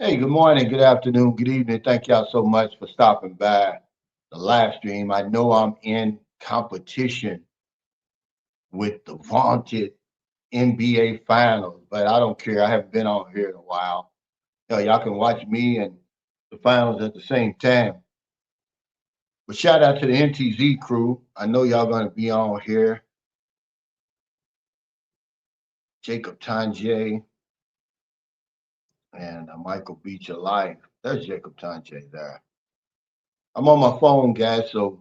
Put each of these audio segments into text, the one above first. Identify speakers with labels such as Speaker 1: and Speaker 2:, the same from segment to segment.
Speaker 1: Hey, good morning, good afternoon, good evening. Thank y'all so much for stopping by the live stream. I know I'm in competition with the vaunted NBA finals, but I don't care. I haven't been on here in a while. Y'all can watch me and the finals at the same time. But shout out to the NTZ crew. I know y'all going to be on here. Jacob Tanjay and Michael Beach Alive. There's Jacob Tanjay there. I'm on my phone, guys, so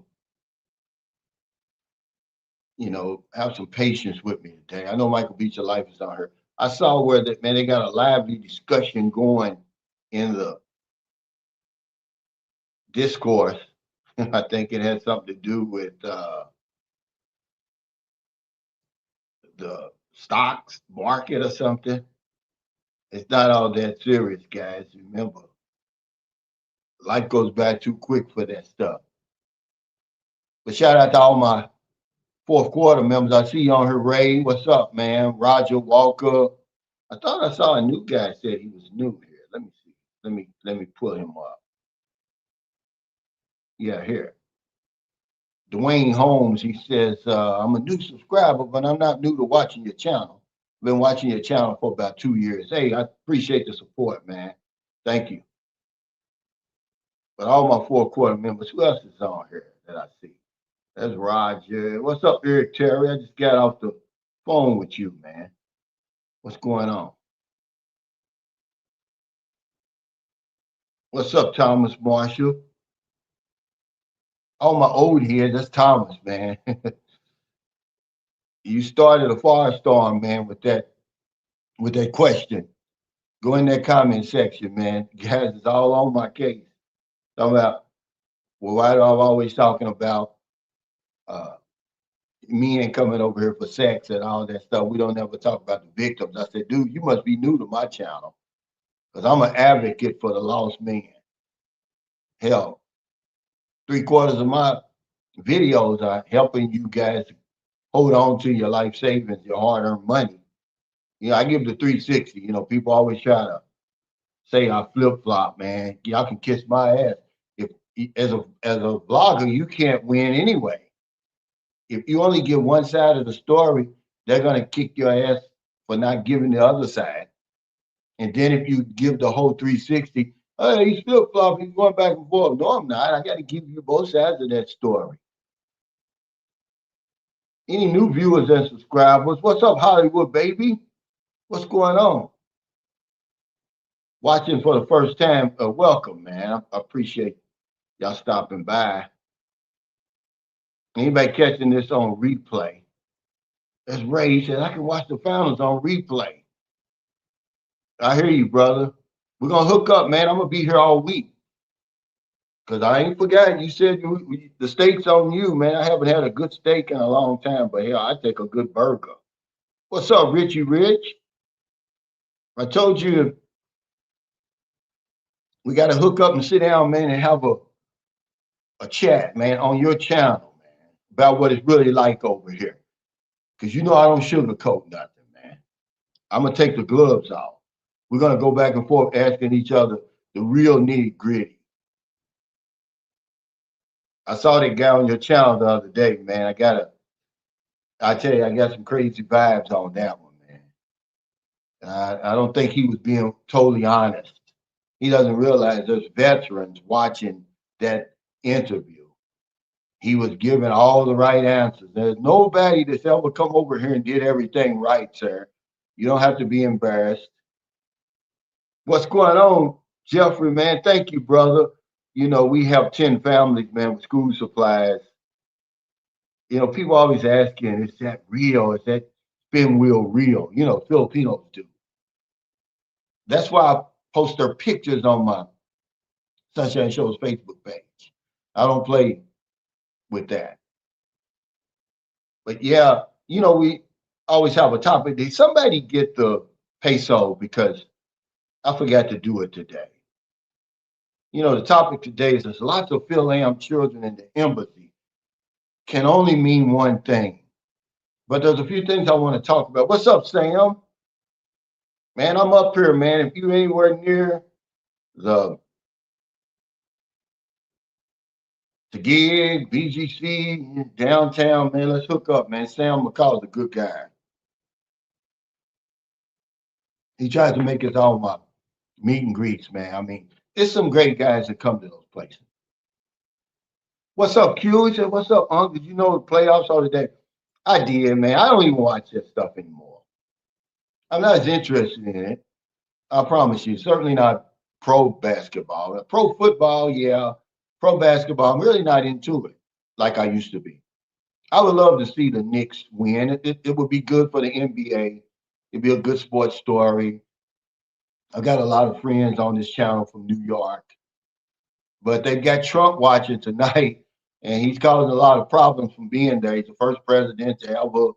Speaker 1: have some patience with me today. I know Michael Beach of Life is on here. I saw where that man they got a lively discussion going in the discourse. I think it had something to do with the stocks market or something. It's not all that serious, guys. Remember, life goes by too quick for that stuff. But shout out to all my fourth quarter members. I see you on here, Ray. What's up, man? Roger Walker. I thought I saw a new guy said he was new here. Let me see. Let me pull him up. Yeah, here. Dwayne Holmes, he says, I'm a new subscriber, but I'm not new to watching your channel. I've been watching your channel for about 2 years. Hey, I appreciate the support, man. Thank you. But all my four quarter members, who else is on here that I see? That's Roger. What's up, Eric Terry? I just got off the phone with you, man. What's going on? What's up, Thomas Marshall? All my old heads, that's Thomas, man. You started a firestorm, man, with that question. Go in that comment section, man. Guys, it's all on my case. Talking about, well, why do I'm always talking about uh, men coming over here for sex and all that stuff? We don't ever talk about the victims. I said, dude, you must be new to my channel because I'm an advocate for the lost man. Hell, three-quarters of my videos are helping you guys hold on to your life savings, your hard-earned money. I give the 360. People always try to say I flip flop, man. Y'all can kiss my ass. If as a vlogger, you can't win anyway. If you only give one side of the story, they're gonna kick your ass for not giving the other side. And then if you give the whole 360, hey, he's flip flopping, he's going back and forth. No, I'm not. I got to give you both sides of that story. Any new viewers and subscribers, what's up, Hollywood baby? What's going on? Watching for the first time, welcome, man. I appreciate y'all stopping by. Anybody catching this on replay? As Ray said, I can watch the finals on replay. I hear you, brother. We're gonna hook up, man. I'm gonna be here all week. Cause I ain't forgot. You said the steak's on you, man. I haven't had a good steak in a long time, but hell, I take a good burger. What's up, Richie Rich? I told you we got to hook up and sit down, man, and have a chat, man, on your channel, man, about what it's really like over here. Cause I don't sugarcoat nothing, man. I'm gonna take the gloves off. We're gonna go back and forth asking each other the real nitty gritty. I saw that guy on your channel the other day, man. I tell you, I got some crazy vibes on that one, man. I don't think he was being totally honest. He doesn't realize there's veterans watching that interview. He was giving all the right answers. There's nobody that's ever come over here and did everything right, sir. You don't have to be embarrassed. What's going on, Jeffrey, man? Thank you, brother. We have 10 families, man, with school supplies. People always asking, is that real? Is that spin wheel real? Filipinos do. That's why I post their pictures on my Sunshine Show's Facebook page. I don't play with that. But yeah, we always have a topic. Did somebody get the peso? Because I forgot to do it today. The topic today is there's lots of Fil-Am children in the embassy can only mean one thing. But there's a few things I want to talk about. What's up, Sam? Man, I'm up here, man. If you anywhere near the the gig, BGC, downtown, man. Let's hook up, man. Sam McCall's a good guy. He tries to make us all my meet and greets, man. I mean, there's some great guys that come to those places. What's up, Q? He said, "What's up, Unc? Did you know the playoffs are today?" I did, man. I don't even watch that stuff anymore. I'm not as interested in it. I promise you. Certainly not pro basketball. Pro football, yeah. Pro basketball, I'm really not into it like I used to be. I would love to see the Knicks win. It would be good for the NBA. It'd be a good sports story. I've got a lot of friends on this channel from New York, but they've got Trump watching tonight, and he's causing a lot of problems from being there. He's the first president to ever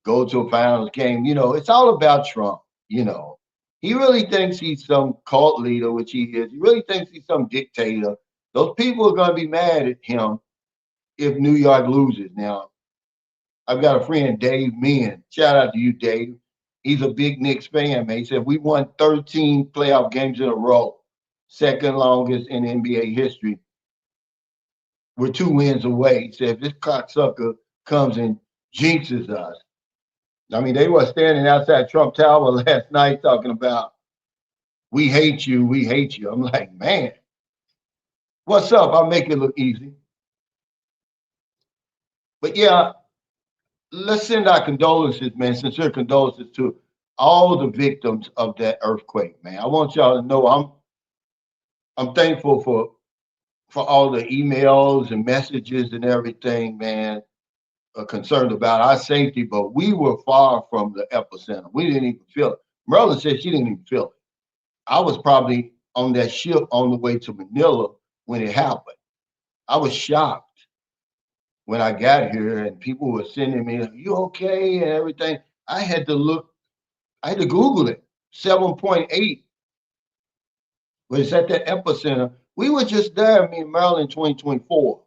Speaker 1: go to a finals game. You know, it's all about Trump. You know, he really thinks he's some cult leader, which he is. He really thinks he's some dictator. Those people are going to be mad at him if New York loses. Now, I've got a friend, Dave Meehan. Shout out to you, Dave. He's a big Knicks fan, man. He said we won 13 playoff games in a row, second longest in NBA history. We're 2 wins away. He said if this cocksucker comes and jinxes us. I mean, they were standing outside Trump Tower last night talking about we hate you, we hate you. I'm like, man, what's up? I'll make it look easy. But yeah, let's send our condolences, man, sincere condolences to all the victims of that earthquake, man. I want y'all to know I'm thankful for all the emails and messages and everything, man, concerned about our safety, but we were far from the epicenter. We didn't even feel it. Merlin said she didn't even feel it. I was probably on that ship on the way to Manila when it happened. I was shocked when I got here and people were sending me, "Are you okay?" and everything. I had to look, I had to Google it. 7.8 was at the epicenter. We were just there, me and Maryland, 2024,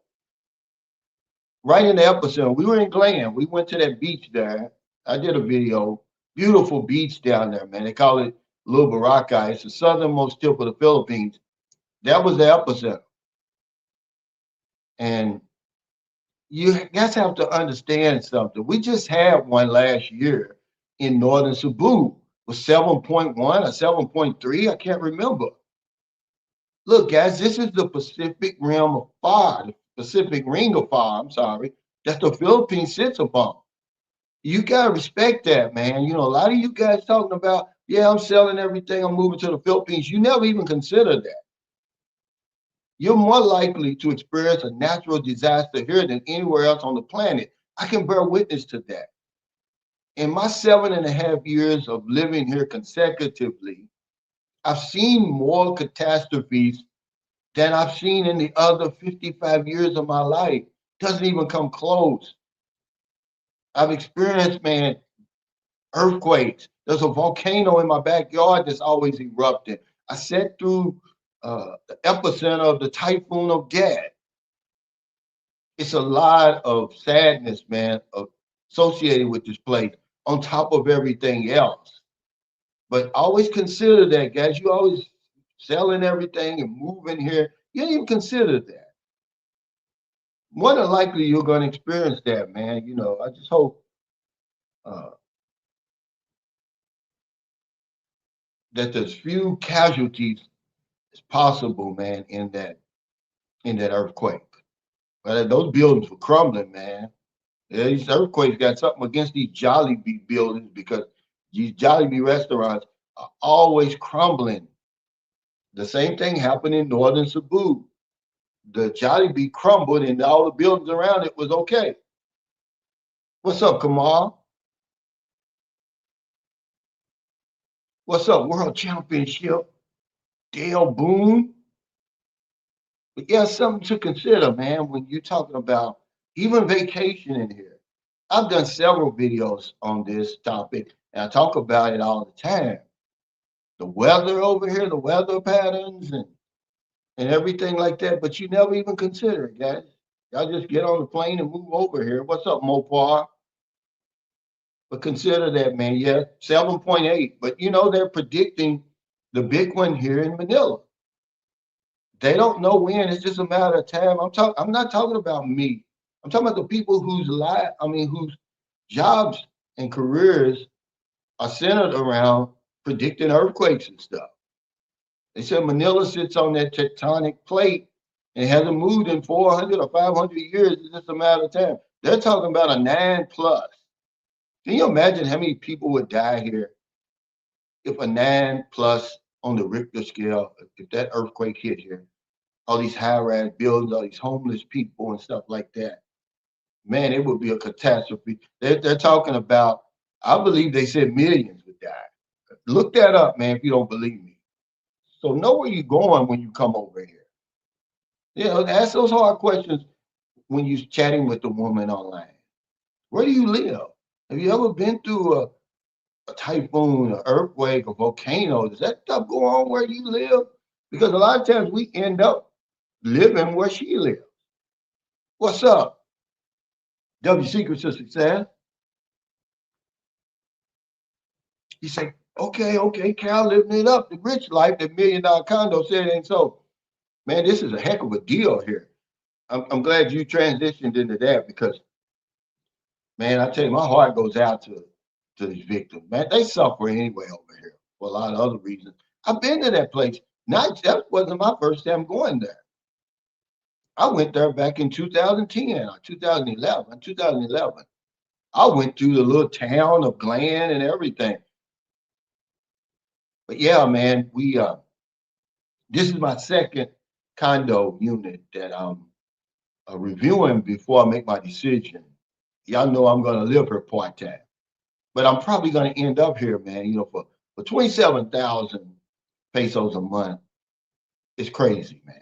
Speaker 1: right in the epicenter. We were in Glen. We went to that beach there. I did a video. Beautiful beach down there, man. They call it Little Boracay. It's the southernmost tip of the Philippines. That was the epicenter. And you guys have to understand something. We just had one last year in northern Cebu. It was 7.1 or 7.3. I can't remember. Look, guys, this is the Pacific Rim of Fire, the Pacific Ring of Fire, I'm sorry, that the Philippines sits upon. You gotta respect that, man. You know, a lot of you guys talking about, yeah, I'm selling everything, I'm moving to the Philippines. You never even consider that. You're more likely to experience a natural disaster here than anywhere else on the planet. I can bear witness to that. In my 7.5 years of living here consecutively, I've seen more catastrophes than I've seen in the other 55 years of my life. Doesn't even come close. I've experienced, man, earthquakes. There's a volcano in my backyard that's always erupting. I sat through the epicenter of the typhoon of Gad. It's a lot of sadness, man, associated with this place on top of everything else. But always consider that, guys. You always selling everything and moving here. You didn't even consider that. More than likely, you're going to experience that, man. You know, I just hope uh, that there's few casualties as possible, man, in that earthquake. But those buildings were crumbling, man. Yeah, these earthquakes got something against these Jollibee buildings because these Jollibee restaurants are always crumbling. The same thing happened in northern Cebu. The Jollibee crumbled and all the buildings around it was okay. What's up, Kamal? What's up, World Championship? Dale Boone? But yeah, something to consider, man, when you're talking about even vacation in here. I've done several videos on this topic and I talk about it all the time. The weather over here, the weather patterns and everything like that, but you never even consider it, guys. Y'all just get on the plane and move over here. What's up, Mopar? But consider that, man. Yeah, 7.8. But you know, they're predicting the big one here in Manila. They don't know when. It's just a matter of time. I'm not talking about me. I'm talking about the people whose life. I mean, whose jobs and careers are centered around predicting earthquakes and stuff. They said Manila sits on that tectonic plate and hasn't moved in 400 or 500 years. It's just a matter of time. They're talking about a 9 plus. Can you imagine how many people would die here if a 9 plus on the Richter scale, if that earthquake hit here? All these high-rise buildings, all these homeless people and stuff like that. Man, it would be a catastrophe. They're talking about, I believe they said millions would die. Look that up, man, if you don't believe me. So know where you're going when you come over here. You know, ask those hard questions when you're chatting with the woman online. Where do you live? Have you ever been through a typhoon, an earthquake, a volcano? Does that stuff go on where you live? Because a lot of times we end up living where she lives. What's up? W Secrets to Success. He said, okay, Cal living it up. The rich life, that $1 million condo said ain't so. Man, this is a heck of a deal here. I'm glad you transitioned into that because, man, I tell you, my heart goes out to these victims. Man, they suffer anyway over here for a lot of other reasons. I've been to that place. Not that wasn't my first time going there. I went there back in 2010 or 2011. 2011. I went through the little town of Glen and everything. But yeah, man, we this is my second condo unit that I'm reviewing before I make my decision. Y'all know I'm gonna live here part time, but I'm probably gonna end up here, man. You know, for 27,000 pesos a month, it's crazy, man.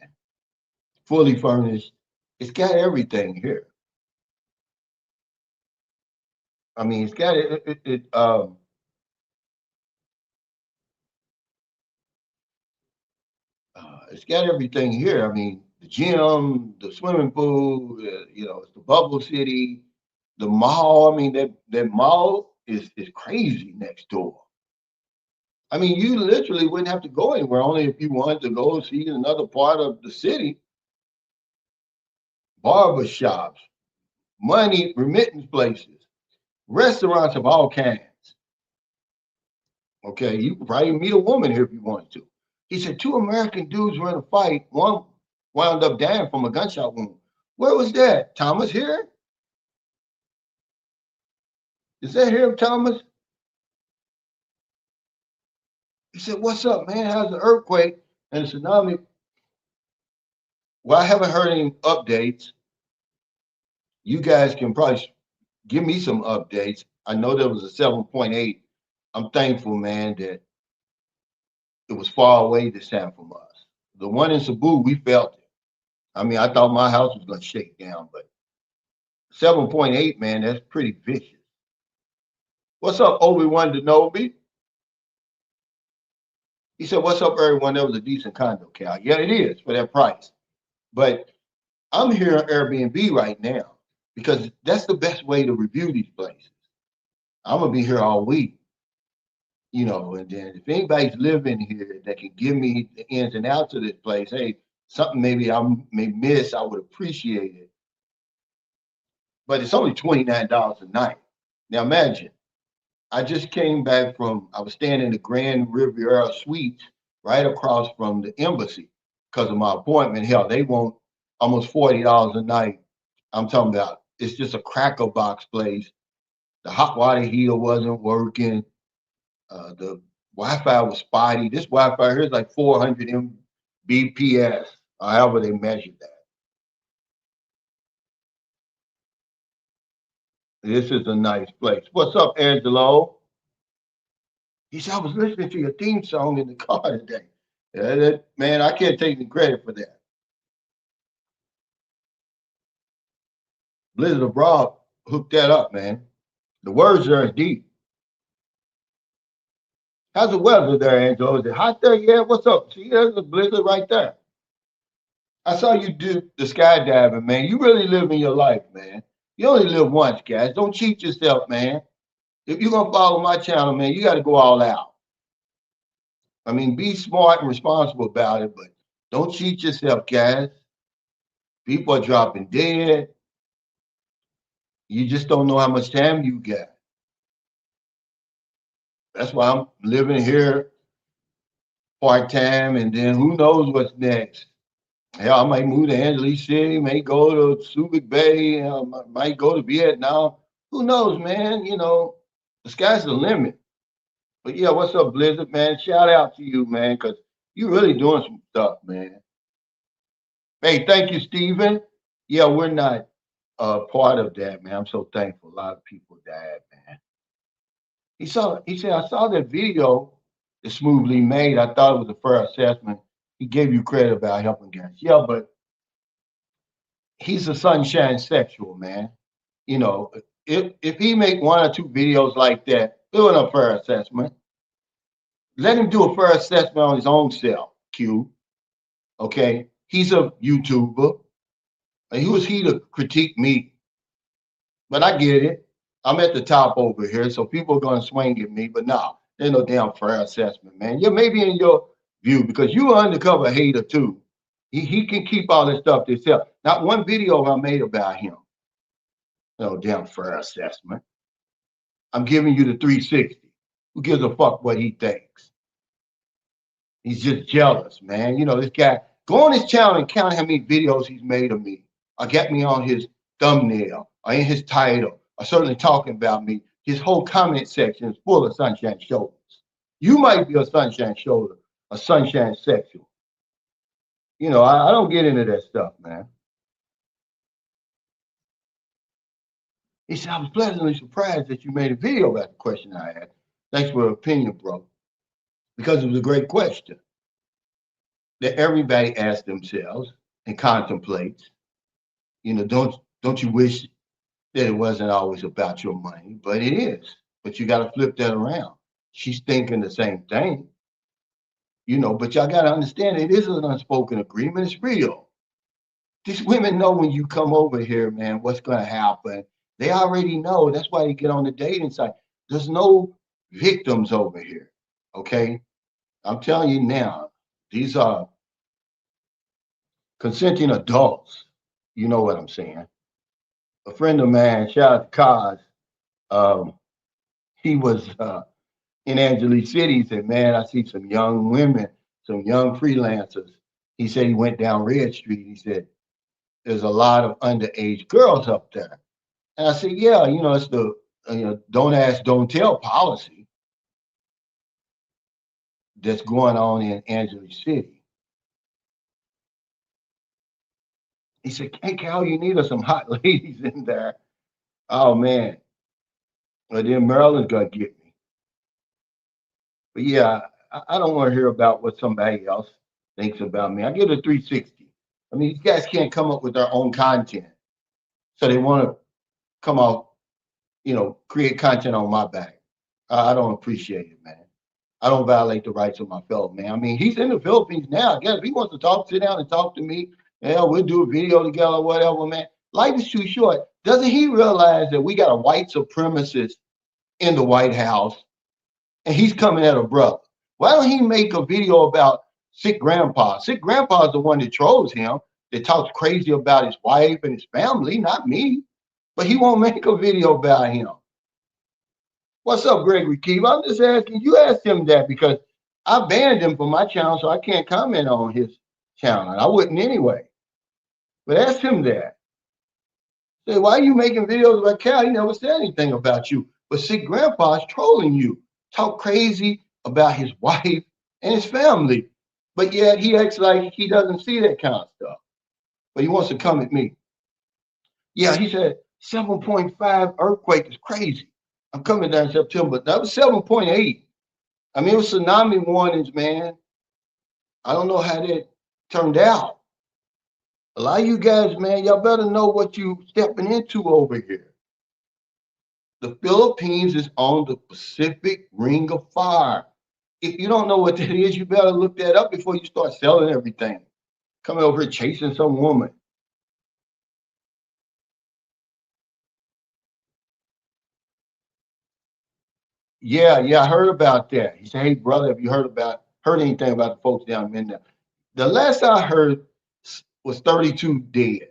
Speaker 1: Fully furnished, it's got everything here. I mean, it's got it's got everything here. I mean, the gym, the swimming pool, you know, it's the bubble city, the mall. I mean, that mall is crazy next door. I mean, you literally wouldn't have to go anywhere, only if you wanted to go see another part of the city. Barber shops, money remittance places, restaurants of all kinds. Okay, you could probably meet a woman here if you wanted to. He said 2 American dudes were in a fight. One wound up dying from a gunshot wound. Where was that? Thomas here? Is that him, Thomas? He said, "What's up, man? How's the earthquake and the tsunami?" Well, I haven't heard any updates. You guys can probably give me some updates. I know there was a 7.8. I'm thankful, man, that it was far away this time from us. The one in Cebu, we felt it. I mean, I thought my house was going to shake down, but 7.8, man, that's pretty vicious. What's up, Obi-Wan Kenobi? He said, "What's up, everyone? That was a decent condo, Cal." Yeah, it is for that price. But I'm here on Airbnb right now because that's the best way to review these places. I'm gonna be here all week, you know, and then if anybody's living here that can give me the ins and outs of this place, hey, something maybe I may miss, I would appreciate it. But it's only $29 a night. Now imagine, I just came back from, I was staying in the Grand Riviera Suites right across from the embassy because of my appointment. Hell, they want almost $40 a night. I'm talking about it's just a cracker box place. The hot water heater wasn't working. The Wi-Fi was spotty. This Wi-Fi here is like 400 Mbps, however they measured that. This is a nice place. What's up, Angelo? He said, "I was listening to your theme song in the car today." Yeah, man, I can't take any credit for that. Blizzard Abroad hooked that up, man. The words there are deep. How's the weather there, Angelo? Is it hot there? Yeah, what's up? See, there's a blizzard right there. I saw you do the skydiving, man. You really living your life, man. You only live once, guys. Don't cheat yourself, man. If you're gonna follow my channel, man, you got to go all out. I mean, be smart and responsible about it, but Don't cheat yourself, guys. People are dropping dead. You just don't know how much time you got. That's why I'm living here part time, and then who knows what's next. Hell, I might move to Angeles City, may go to Subic Bay, might go to Vietnam. Who knows, man? The sky's the limit. But yeah, what's up, Blizzard, man? Shout out to you, man, because you really doing some stuff, man. Hey, thank you, Steven. Yeah, we're not part of that, man. I'm so thankful. A lot of people died, man. He said, I saw that video that Smoothly made. I thought it was a fair assessment. He gave you credit about helping guys. Yeah, but he's a sunshine sexual, man. You know, if he make one or two videos like that, do an unfair assessment. Let him do a fair assessment on his own self, Q. Okay? He's a YouTuber. And who is he to critique me? But I get it. I'm at the top over here, so people are gonna swing at me. But no, there's no damn fair assessment, man. Yeah, maybe in your view, because you are undercover hater too. He can keep all this stuff to himself. Not one video I made about him. No damn fair assessment. I'm giving you the 360. Who gives a fuck what he thinks? He's just jealous, man. This guy, go on his channel and count how many videos he's made of me. Or get me on his thumbnail or in his title or certainly talking about me. His whole comment section is full of sunshine shoulders. You might be a sunshine shoulder, a sunshine sexual. I don't get into that stuff, man. He said, I was pleasantly surprised that you made a video about the question I had. Thanks for your opinion, bro. Because it was a great question that everybody asks themselves and contemplates. Don't you wish that it wasn't always about your money? But it is. But you got to flip that around. She's thinking the same thing, but y'all got to understand it is an unspoken agreement. It's real. These women know when you come over here, man, what's going to happen. They already know. That's why they get on the dating site. There's no victims over here. Okay. I'm telling you now, these are consenting adults. You know what I'm saying? A friend of mine, shout out to Kaz, um, he was in Angeles City. He said, man, I see some young women, some young freelancers. He said he went down Red Street. He said, there's a lot of underage girls up there. And I said, yeah, it's the don't ask, don't tell policy that's going on in Angeles City. He said, hey, Cal, you need us some hot ladies in there. Oh, man. Well, then Maryland's going to get me. But yeah, I don't want to hear about what somebody else thinks about me. I give it a 360. I mean, these guys can't come up with their own content. So they want to come out, create content on my back. I don't appreciate it, man. I don't violate the rights of my fellow man. I mean, he's in the Philippines now. I guess if he wants to talk, sit down and talk to me. Yeah, we'll do a video together or whatever, man. Life is too short. Doesn't he realize that we got a white supremacist in the White House and he's coming at a brother? Why don't he make a video about sick grandpa? Sick grandpa is the one that trolls him, that talks crazy about his wife and his family, not me. But he won't make a video about him. What's up, Gregory Keeve? I'm just asking you, asked him that because I banned him from my channel, so I can't comment on his channel. I wouldn't anyway. But ask him that. Say, why are you making videos about Cal? He never said anything about you. But sick grandpa's trolling you. Talk crazy about his wife and his family. But yet he acts like he doesn't see that kind of stuff. But he wants to come at me. Yeah, he said 7.5 earthquake is crazy. I'm coming down in September. That was 7.8. I mean, it was tsunami warnings, man. I don't know how that turned out. A lot of you guys, man, y'all better know what you stepping into over here. The Philippines is on the Pacific Ring of Fire. If you don't know what that is, you better look that up before you start selling everything. Coming over here chasing some woman. Yeah, I heard about that. He said, hey, brother, have you heard anything about the folks down in there? The last I heard was 32 dead.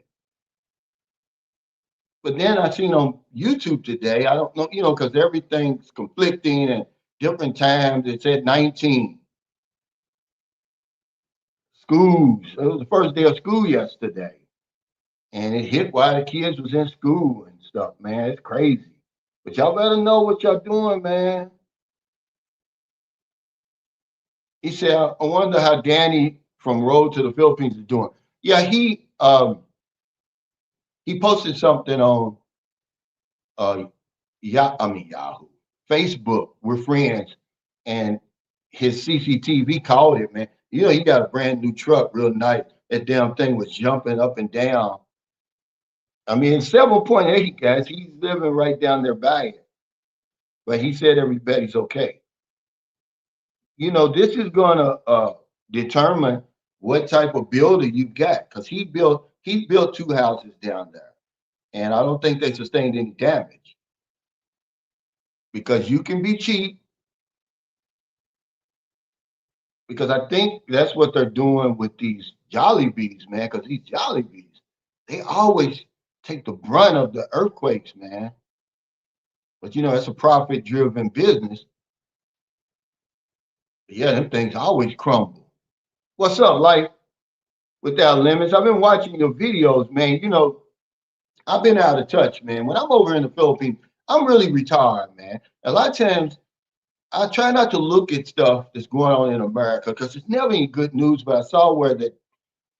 Speaker 1: But then I seen on YouTube today, I don't know, because everything's conflicting and different times. It said 19 schools. It was the first day of school yesterday, and it hit while the kids was in school and stuff. Man, it's crazy. But y'all better know what y'all doing, man. He said, I wonder how Danny from Road to the Philippines is doing. Yeah, he posted something on uh Yahoo, Facebook. We're friends, and his CCTV called it, man. He got a brand new truck, real nice. That damn thing was jumping up and down. I mean, 7.8 guys. He's living right down there by it, but he said everybody's okay. This is gonna determine what type of builder you got, because he built two houses down there, and I don't think they sustained any damage, because you can be cheap, because I think that's what they're doing with these Jolly Bees, man. Because these Jolly Bees, they always take the brunt of the earthquakes, man. But it's a profit-driven business. Yeah, them things always crumble. What's up, like without limits? I've been watching your videos, man. I've been out of touch, man. When I'm over in the Philippines, I'm really retired, man. A lot of times I try not to look at stuff that's going on in America because it's never any good news. But I saw where that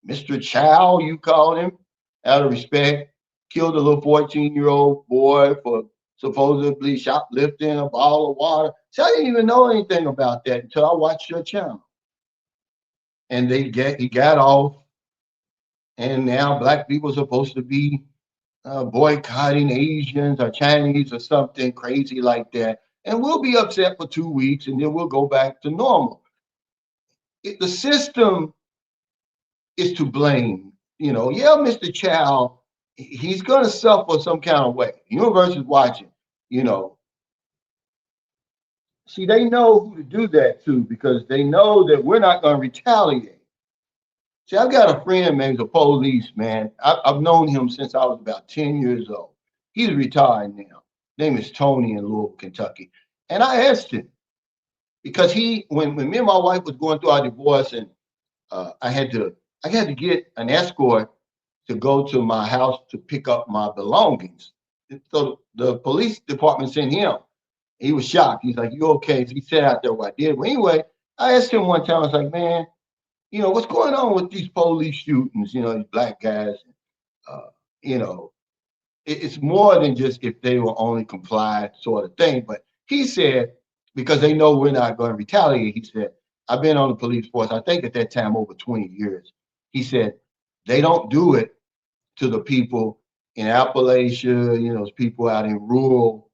Speaker 1: Mr. Chow, you called him, out of respect, killed a little 14-year-old boy for supposedly shoplifting a bottle of water. So I didn't even know anything about that until I watched your channel. And he got off, and now black people are supposed to be boycotting Asians or Chinese or something crazy like that. And we'll be upset for 2 weeks, and then we'll go back to normal. The system is to blame. Yeah, Mr. Chow, he's going to suffer some kind of way. The universe is watching. You know, See, they know who to do that to, because they know that we're not going to retaliate. See, I've got a friend, man, who's a police man. I've known him since I was about 10 years old. He's retired now. Name is Tony in Louisville, Kentucky. And I asked him, because when me and my wife was going through our divorce, and I had to get an escort to go to my house to pick up my belongings. So the police department sent him. He was shocked. He's like, "You okay?" So he said out there what I did. Well, anyway, I asked him one time. I was like, "Man, what's going on with these police shootings? These black guys. Uh, you know, it's more than just if they will only comply sort of thing." But he said, because they know we're not going to retaliate, he said, I've been on the police force, I think at that time, over 20 years. He said, they don't do it to the people in Appalachia, people out in rural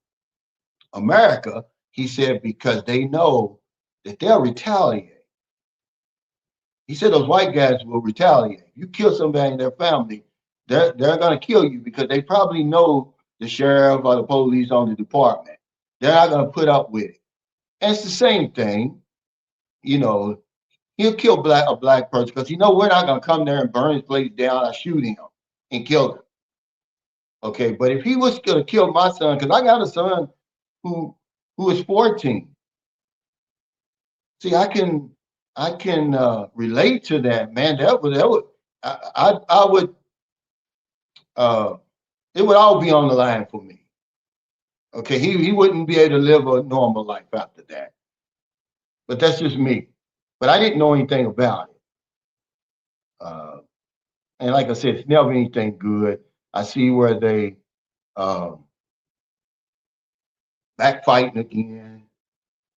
Speaker 1: America. He said, because they know that they'll retaliate. He said those white guys will retaliate. You kill somebody in their family, they're going to kill you, because they probably know the sheriff or the police on the department. They're not going to put up with it. And it's the same thing. You know, he'll kill a black person because we're not going to come there and burn his place down or shoot him and kill him. Okay, but if he was going to kill my son, because I got a son who is 14. See, I can relate to that, man. That would I would uh it would all be on the line for me. Okay, he wouldn't be able to live a normal life after that. But that's just me. But I didn't know anything about it. Uh, and like I said, it's never anything good. I see where they um, backfighting again.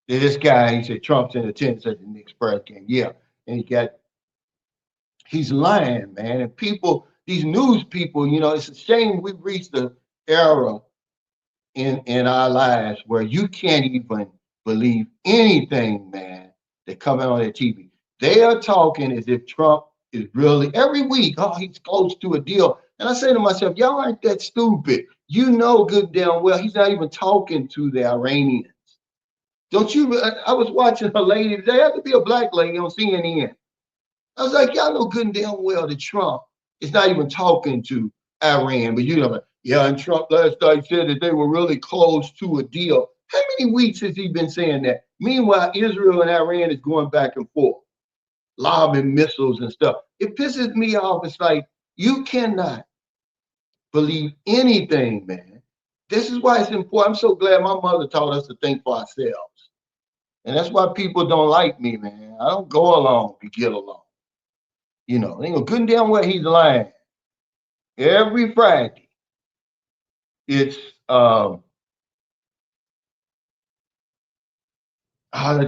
Speaker 1: This guy, he said Trump's in attendance at the Knicks press game. Yeah, and he's lying, man. And these news people, it's a shame we've reached the era in our lives where you can't even believe anything, man, that coming on their TV. They are talking as if Trump is really every week. Oh, he's close to a deal. And I say to myself, y'all aren't that stupid. You know good damn well he's not even talking to the Iranians. Don't you? I was watching a lady today. Had to be a black lady on CNN. I was like, y'all know good and damn well that Trump is not even talking to Iran, but you know, like, yeah, and Trump last night said that they were really close to a deal. How many weeks has he been saying that? Meanwhile, Israel and Iran is going back and forth, lobbing missiles and stuff. It pisses me off. It's like, you cannot believe anything, man. This is why it's important. I'm so glad my mother taught us to think for ourselves. And that's why people don't like me, man. I don't go along to get along. They know good and damn well he's lying. Every Friday, it's the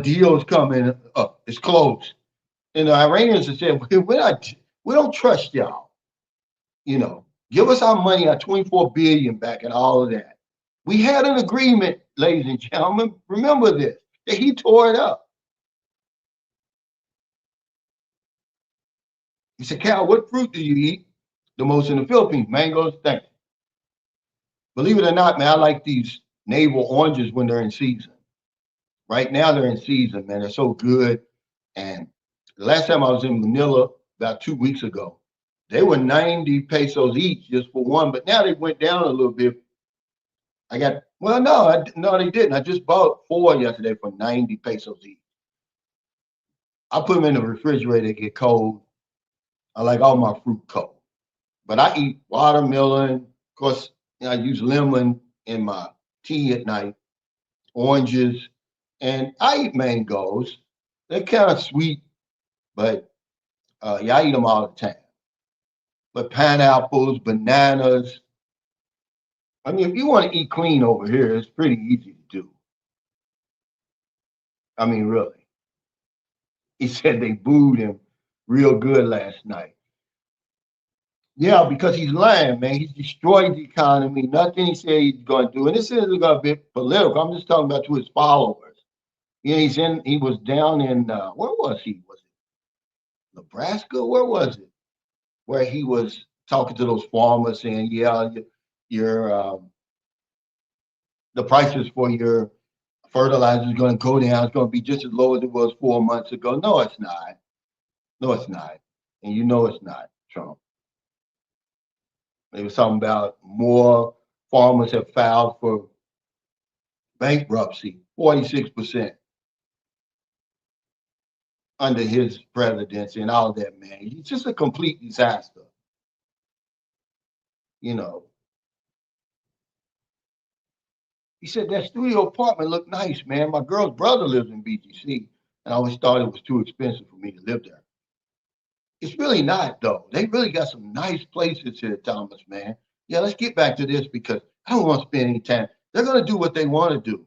Speaker 1: deal's coming up. It's close. And the Iranians have said, we don't trust y'all. Give us our money, our 24 billion back and all of that. We had an agreement, ladies and gentlemen. Remember this, that he tore it up. He said, Cal, what fruit do you eat the most in the Philippines? Mangoes? Thank you. Believe it or not, man, I like these navel oranges when they're in season. Right now they're in season, man. They're so good. And the last time I was in Manila, about 2 weeks ago, they were 90 pesos each just for one, but now they went down a little bit. No, they didn't. I just bought four yesterday for 90 pesos each. I put them in the refrigerator, they get cold. I like all my fruit cold. But I eat watermelon. Of course, I use lemon in my tea at night, oranges, and I eat mangoes. They're kind of sweet, but yeah, I eat them all the time. But pineapples, bananas. I mean, if you want to eat clean over here, it's pretty easy to do. I mean, really. He said they booed him real good last night. Yeah, because he's lying, man. He's destroyed the economy. Nothing he said he's going to do. And this isn't going to be political. I'm just talking about to his followers. He was down in, where was he? Was it Nebraska? Where was it? Where he was talking to those farmers saying, yeah, your the prices for your fertilizer is going to go down. It's going to be just as low as it was 4 months ago. No, it's not. No, it's not. And you know it's not, Trump. They was talking about more farmers have filed for bankruptcy, 46% under his presidency and all that, man. He's just a complete disaster. You know, he said that studio apartment looked nice, man. My girl's brother lives in BGC, and I always thought it was too expensive for me to live there. It's really not, though. They really got some nice places here, Thomas, man. Yeah, let's get back to this because I don't want to spend any time. They're going to do what they want to do.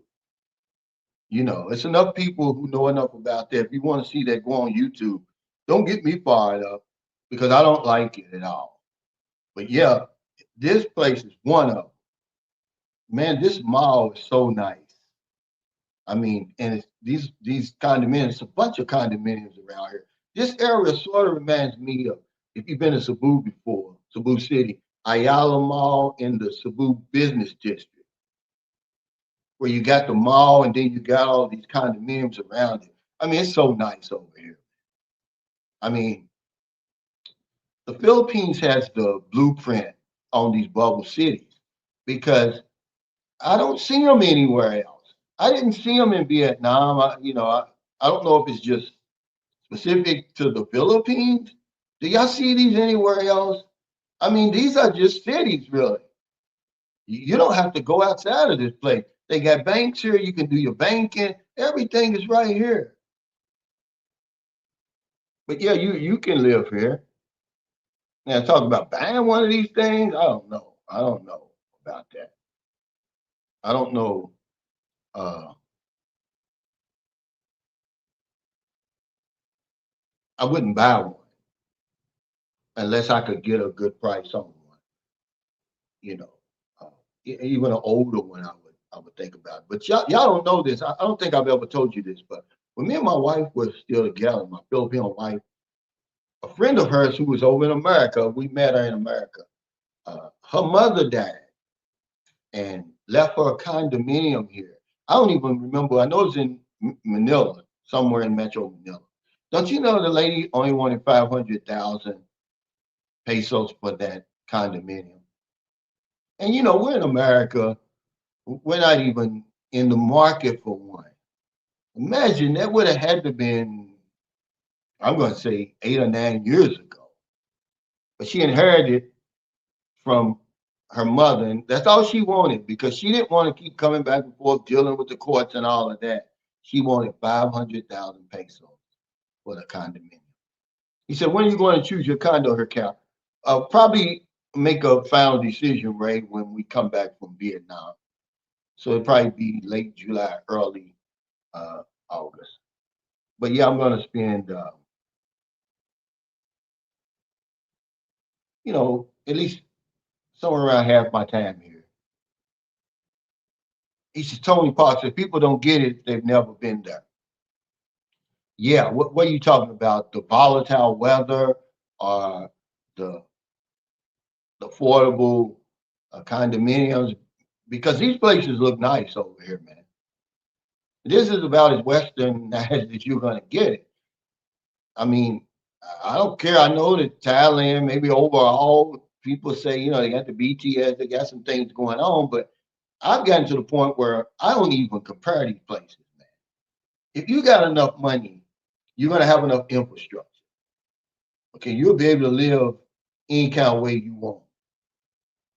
Speaker 1: It's enough people who know enough about that. If you want to see that, go on YouTube. Don't get me fired up because I don't like it at all. But yeah, this place is one of them. Man, this mall is so nice. I mean, and it's these condominiums, a bunch of condominiums around here. This area sort of reminds me of, if you've been to Cebu before, Cebu City, Ayala Mall in the Cebu Business District, where you got the mall and then you got all these condominiums around it. I mean, it's so nice over here. I mean, the Philippines has the blueprint on these bubble cities because I don't see them anywhere else. I didn't see them in Vietnam. I don't know if it's just specific to the Philippines. Do y'all see these anywhere else? I mean, these are just cities, really. You don't have to go outside of this place. They got banks here. You can do your banking. Everything is right here. But yeah, you can live here. Now, talk about buying one of these things. I don't know. I don't know about that. I don't know. Uh, I wouldn't buy one unless I could get a good price on one. You know, uh, even an older one, I would think about it. But y'all don't know this. I don't think I've ever told you this, but when me and my wife were still together, my Filipino wife, a friend of hers who was over in America, we met her in America. Her mother died and left her a condominium here. I don't even remember. I know it's in Manila, somewhere in Metro Manila. Don't you know the lady only wanted 500,000 pesos for that condominium? And we're in America. We're not even in the market for one. Imagine that would have had to been, I'm going to say 8 or 9 years ago. But she inherited from her mother, and that's all she wanted because she didn't want to keep coming back and forth dealing with the courts and all of that. She wanted 500,000 pesos for the condominium. He said, "When are you going to choose your condo here, Cal?" Probably make a final decision, Ray, when we come back from Vietnam. So it'll probably be late July, early August. But yeah, I'm going to spend, at least somewhere around half my time here. He says, Tony Parks, if people don't get it, they've never been there. Yeah, what are you talking about? The volatile weather or the, the affordable condominiums? Because these places look nice over here, man. This is about as Western as you're going to get it. I mean, I don't care. I know that Thailand, maybe overall, people say, they got the BTS, they got some things going on, but I've gotten to the point where I don't even compare these places, man. If you got enough money, you're going to have enough infrastructure. Okay, you'll be able to live any kind of way you want.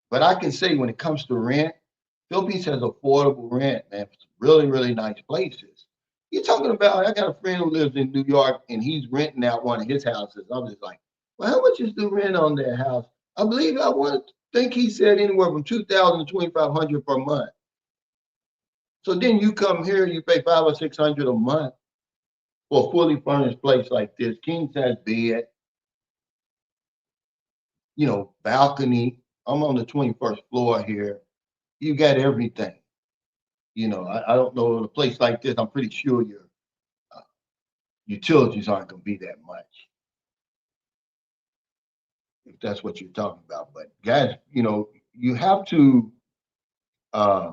Speaker 1: But I can say when it comes to rent, Philippines has affordable rent, man. It's really, really nice places. You're talking about, I got a friend who lives in New York and he's renting out one of his houses. I'm just like, well, how much is the rent on that house? I believe I want to think he said anywhere from 2,000 to 2,500 per month. So then you come here, you pay 500 or 600 a month for a fully furnished place like this, king size bed, balcony. I'm on the 21st floor here. You got everything. I don't know in a place like this. I'm pretty sure your uh, utilities aren't going to be that much if that's what you're talking about. But guys, you have to uh,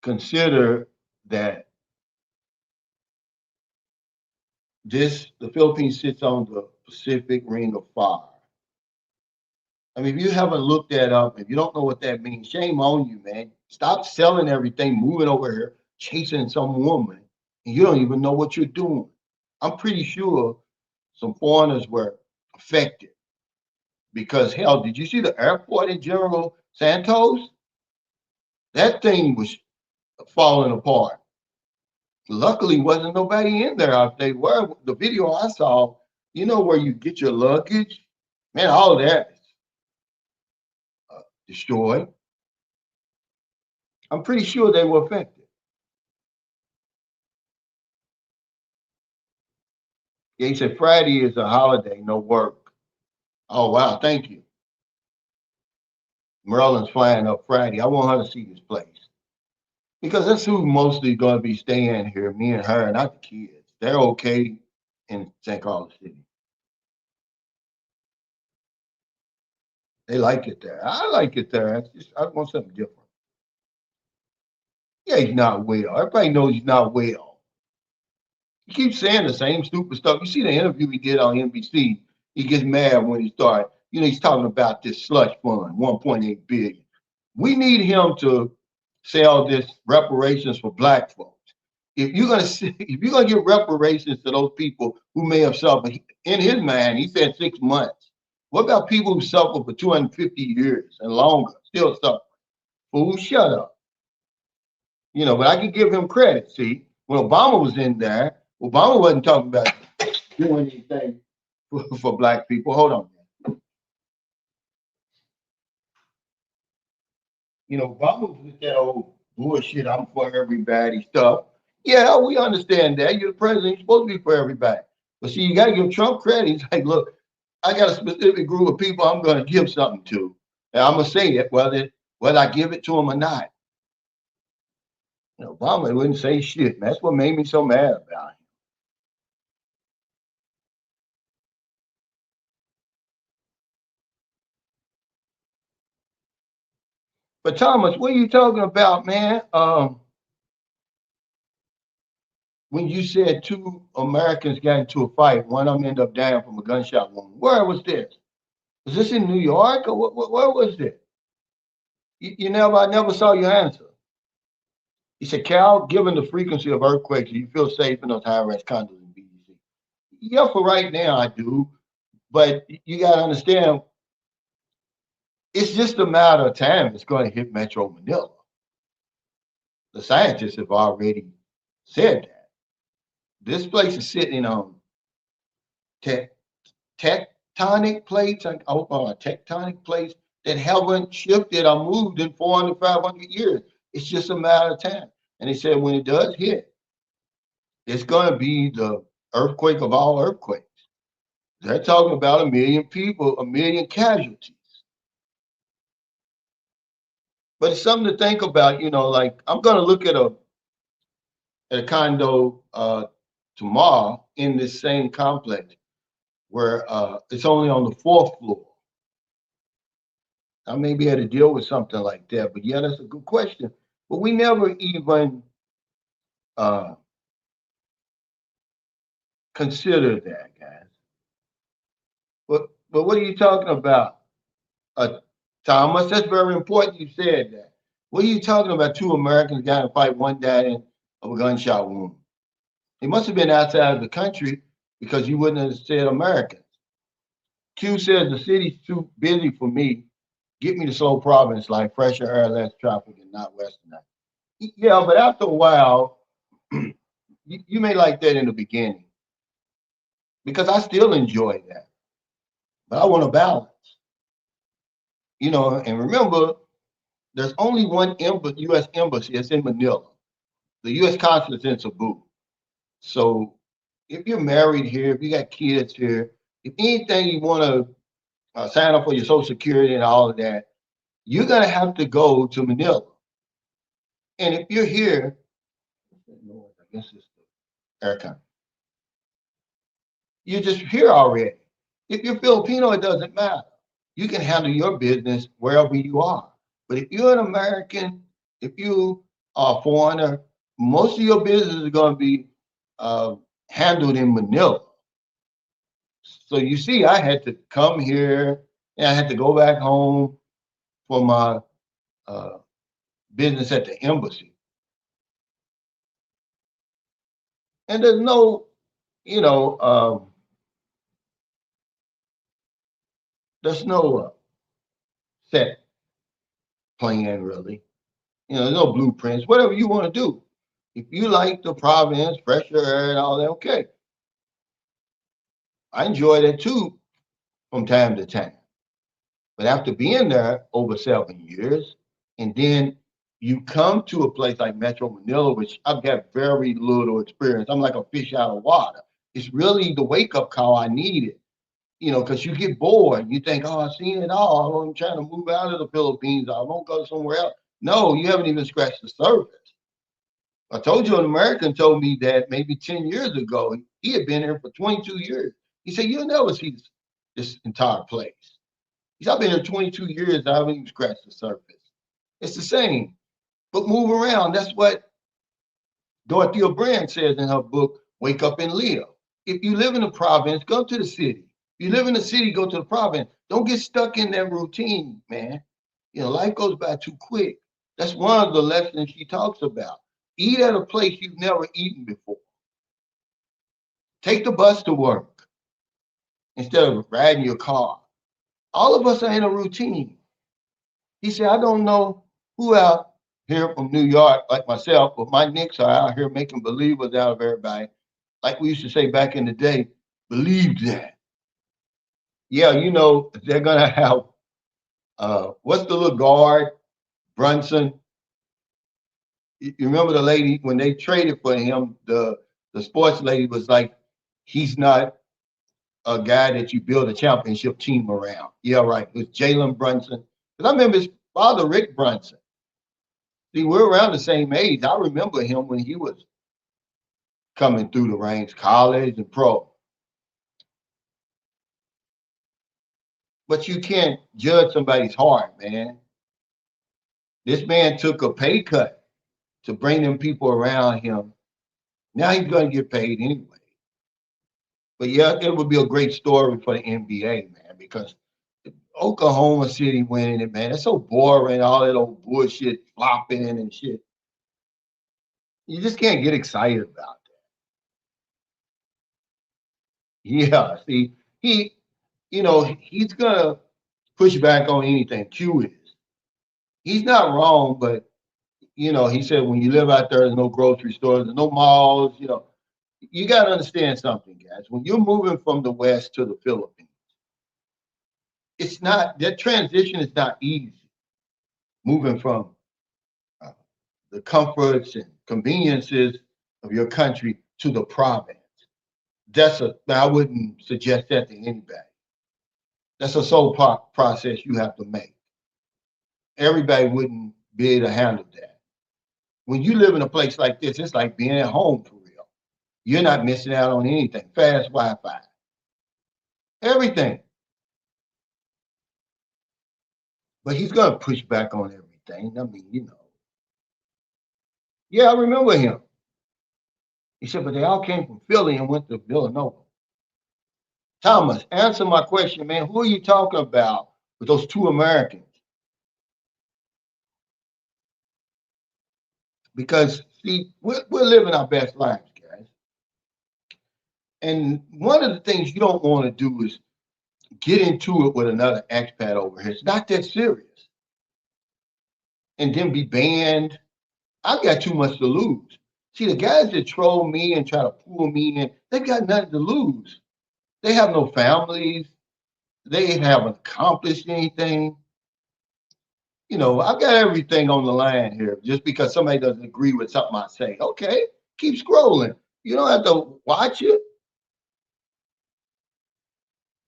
Speaker 1: consider that the Philippines sits on the Pacific Ring of Fire. I mean, if you haven't looked that up, if you don't know what that means, shame on you, man. Stop selling everything, moving over here, chasing some woman, and you don't even know what you're doing. I'm pretty sure some foreigners were affected because hell, did you see the airport in General Santos? That thing was falling apart. Luckily, wasn't nobody in there. If they were, the video I saw, where you get your luggage, man, all of that is destroyed. I'm pretty sure they were affected. Yeah, he said Friday is a holiday, no work. Oh wow, thank you. Merlin's flying up Friday. I want her to see this place because that's who's mostly going to be staying here. Me and her, not the kids. They're okay in St. Carlos City. They like it there. I like it there. I want something different. Yeah, he's not well. Everybody knows he's not well. He keeps saying the same stupid stuff. You see the interview he did on NBC. He gets mad when he started. He's talking about this slush fund, 1.8 billion. We need him to sell this reparations for black folks. If you're gonna give reparations to those people who may have suffered, in his mind, he said 6 months. What about people who suffer for 250 years and longer, still suffer? Fool, shut up. But I can give him credit. See, when Obama was in there, Obama wasn't talking about doing anything for black people. Hold on. Obama was with that old bullshit, I'm for everybody stuff. Yeah, we understand that. You're the president, you're supposed to be for everybody. But see, you got to give Trump credit. He's like, look, I got a specific group of people I'm going to give something to. And I'm going to say it, whether I give it to him or not. Obama wouldn't say shit. And that's what made me so mad about him. But Thomas, what are you talking about, man? when you said two Americans got into a fight, one of them ended up dying from a gunshot wound. Where was this? Was this in New York or where was this? I never saw your answer. He said, Cal, given the frequency of earthquakes, do you feel safe in those high-rise condos in BDC? Yeah, for right now I do, but you got to understand, it's just a matter of time. It's going to hit Metro Manila. The scientists have already said that. This place is sitting on te- tectonic plates, tectonic plates that haven't shifted or moved in 400, 500 years. It's just a matter of time. And they said when it does hit, it's going to be the earthquake of all earthquakes. They're talking about 1 million people, 1 million casualties. But it's something to think about, like I'm going to look at a condo tomorrow in this same complex where it's only on the fourth floor. I may be able to deal with something like that, but yeah, that's a good question. But we never even uh, considered that, guys. But what are you talking about, Thomas? That's very important. You said that. What are you talking about? Two Americans got in a fight, one died of a gunshot wound. He must have been outside of the country because you wouldn't have said Americans. Q says the city's too busy for me. Get me to slow province like fresher air, less traffic, and not Western. Yeah, but after a while, you may like that in the beginning because I still enjoy that, but I want a balance. And remember, there's only one U.S. embassy. It's in Manila. The U.S. consulate's in Cebu. So if you're married here, if you got kids here, if anything you want to sign up for your Social Security and all of that, you're gonna have to go to Manila. And if you're here, I guess it's the aircon. You're just here already. If you're Filipino, it doesn't matter. You can handle your business wherever you are. But if you're an American, if you are a foreigner, most of your business is going to be uh, handled in Manila. So you see, I had to come here and I had to go back home for my uh, business at the embassy. And there's no, you know, there's no set plan really. There's no blueprints. Whatever you want to do. If you like the province, fresher air, and all that, okay. I enjoy that too from time to time. But after being there over 7 years, and then you come to a place like Metro Manila, which I've got very little experience. I'm like a fish out of water. It's really the wake up call I needed, because you get bored. You think, oh, I've seen it all. I'm trying to move out of the Philippines. I won't go somewhere else. No, you haven't even scratched the surface. I told you an American told me that maybe 10 years ago, he had been here for 22 years. He said, you'll never see this entire place. He said, I've been here 22 years. I haven't even scratched the surface. It's the same, but move around. That's what Dorothea Brand says in her book, Wake Up and Live. If you live in a province, go to the city. If you live in the city, go to the province. Don't get stuck in that routine, man. Life goes by too quick. That's one of the lessons she talks about. Eat at a place you've never eaten before. Take the bus to work instead of riding your car. All of us are in a routine. He said, I don't know who out here from New York like myself, but my Knicks are out here making believers out of everybody. Like we used to say back in the day, believe that. Yeah, they're going to have, what's the little guard, Brunson? You remember the lady, when they traded for him, the sports lady was like, he's not a guy that you build a championship team around. Yeah, right. It was Jalen Brunson. Because I remember his father, Rick Brunson. See, we're around the same age. I remember him when he was coming through the ranks, college and pro. But you can't judge somebody's heart, man. This man took a pay cut to bring them people around him Now he's going to get paid anyway. But yeah, it would be a great story for the NBA, man, because Oklahoma City winning it, man, it's so boring, all that old bullshit flopping and shit. You just can't get excited about that. Yeah, see, he, he's going to push back on anything. Q is. He's not wrong, but, he said when you live out there, there's no grocery stores, there's no malls, you got to understand something, guys. When you're moving from the West to the Philippines, it's not that transition is not easy. Moving from uh, the comforts and conveniences of your country to the province. I wouldn't suggest that to anybody. That's a soul process you have to make. Everybody wouldn't be able to handle that. When you live in a place like this, it's like being at home for real. You're not missing out on anything. Fast Wi-Fi, everything. But he's going to push back on everything. I mean, Yeah, I remember him. He said, but they all came from Philly and went to Villanova. Thomas, answer my question, man. Who are you talking about with those two Americans? Because, see, we're living our best lives, guys. And one of the things you don't want to do is get into it with another expat over here. It's not that serious. And then be banned. I've got too much to lose. See, the guys that troll me and try to pull me in, they've got nothing to lose. They have no families. They haven't accomplished anything. I've got everything on the line here. Just because somebody doesn't agree with something I say, okay, keep scrolling. You don't have to watch it.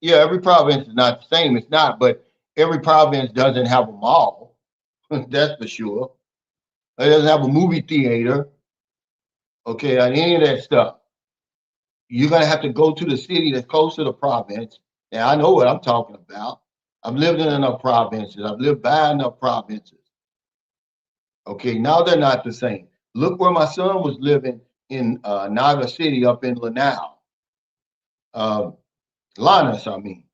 Speaker 1: Yeah, every province is not the same. It's not, but every province doesn't have a mall. That's for sure. It doesn't have a movie theater. Okay, and any of that stuff. You're gonna have to go to the city that's close to the province. And I know what I'm talking about. I've lived in enough provinces. I've lived by enough provinces. Okay, now they're not the same. Look where my son was living in Naga City up in Lanao, uh, Lanus, I mean,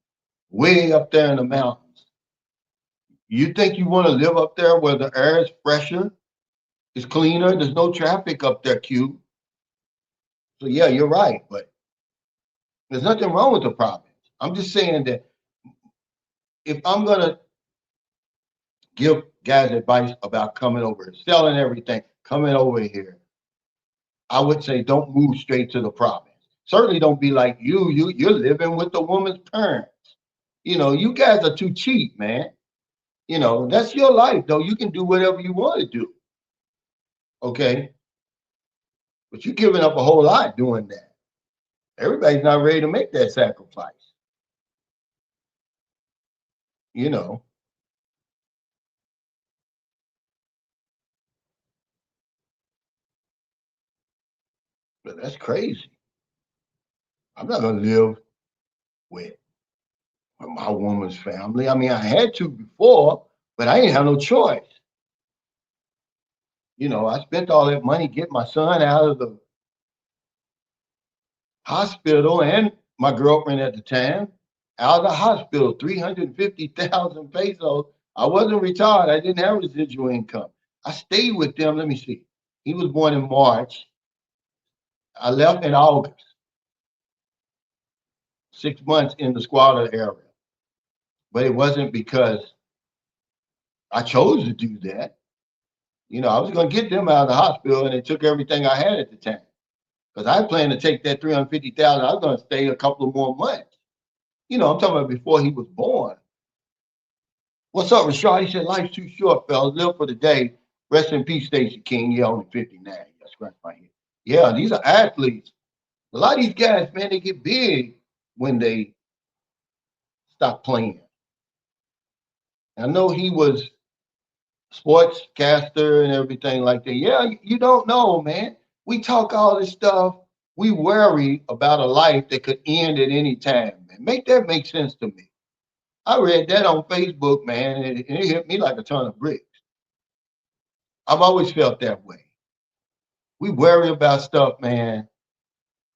Speaker 1: way up there in the mountains. You think you want to live up there where the air is fresher, it's cleaner, there's no traffic up there, Q. So yeah, you're right, but there's nothing wrong with the province. I'm just saying that if I'm gonna give guys advice about coming over, selling everything, coming over here, I would say don't move straight to the province. Certainly don't be like you. You're living with the woman's parents. You guys are too cheap, man. That's your life, though. You can do whatever you want to do. Okay. But you're giving up a whole lot doing that. Everybody's not ready to make that sacrifice. You know, but that's crazy. I'm not gonna live with my woman's family. I mean, I had to before, but I didn't have no choice. I spent all that money getting my son out of the hospital and my girlfriend at the time out of the hospital, 350,000 pesos. I wasn't retired. I didn't have residual income. I stayed with them. Let me see. He was born in March. I left in August, 6 months in the squatter area. But it wasn't because I chose to do that. I was going to get them out of the hospital, and they took everything I had at the time. Because I planned to take that 350,000. I was going to stay a couple of more months. I'm talking about before he was born. What's up, Rashad? He said, life's too short, fellas. Live for the day. Rest in peace, Stacey King. Yeah, only 59. That's right, my head. Yeah, these are athletes. A lot of these guys, man, they get big when they stop playing. I know he was sportscaster and everything like that. Yeah, you don't know, man. We talk all this stuff. We worry about a life that could end at any time, man. Make that make sense to me. I read that on Facebook, man, and it hit me like a ton of bricks. I've always felt that way. We worry about stuff, man.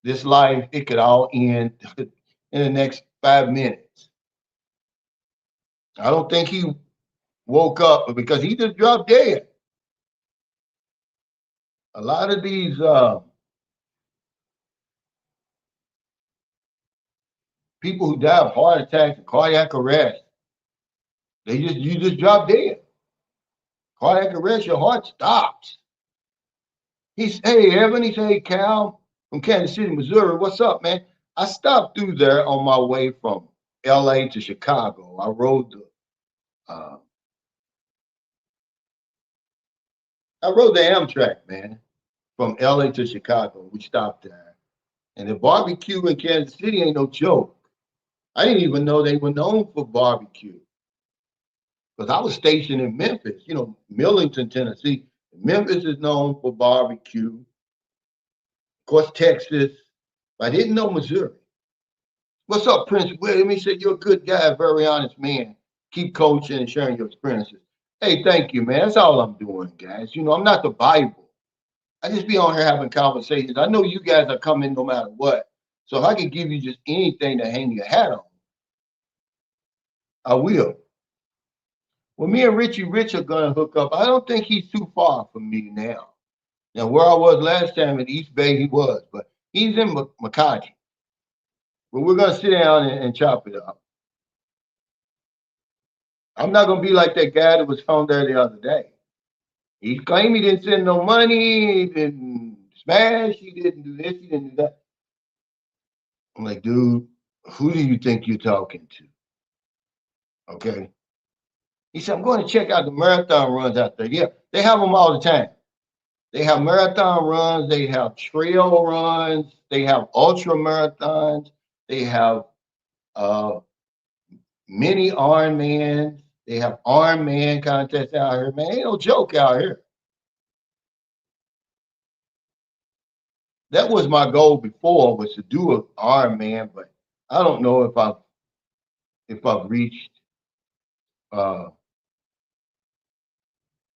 Speaker 1: This life, it could all end in the next 5 minutes. I don't think he woke up because he just dropped dead. A lot of these people who die of heart attacks and cardiac arrest, you just drop dead. Cardiac arrest, your heart stops. He's hey Evan, he said, hey Cal from Kansas City, Missouri. What's up, man? I stopped through there on my way from LA to Chicago. Uh, I rode the Amtrak, man, from LA to Chicago. We stopped there. And the barbecue in Kansas City ain't no joke. I didn't even know they were known for barbecue. Because I was stationed in Memphis, Millington, Tennessee. Memphis is known for barbecue. Of course, Texas. But I didn't know Missouri. What's up, Prince William? He said, you're a good guy, a very honest man. Keep coaching and sharing your experiences. Hey, thank you, man. That's all I'm doing, guys. I'm not the Bible. I just be on here having conversations. I know you guys are coming no matter what. So if I could give you just anything to hang your hat on, I will. Well, me and Richie Rich are going to hook up. I don't think he's too far from me now. Now, where I was last time in East Bay, he was, but he's in McCarty. But we're going to sit down and chop it up. I'm not going to be like that guy that was found there the other day. He claimed he didn't send no money, he didn't smash, he didn't do this, he didn't do that. I'm like, dude, who do you think you're talking to? Okay. He said, I'm going to check out the marathon runs out there. Yeah, they have them all the time. They have marathon runs, they have trail runs, they have ultra marathons, they have uh, mini Ironmans, they have Ironman contests out here. Man, ain't no joke out here. That was my goal before, was to do an Ironman, but I don't know if I've reached uh,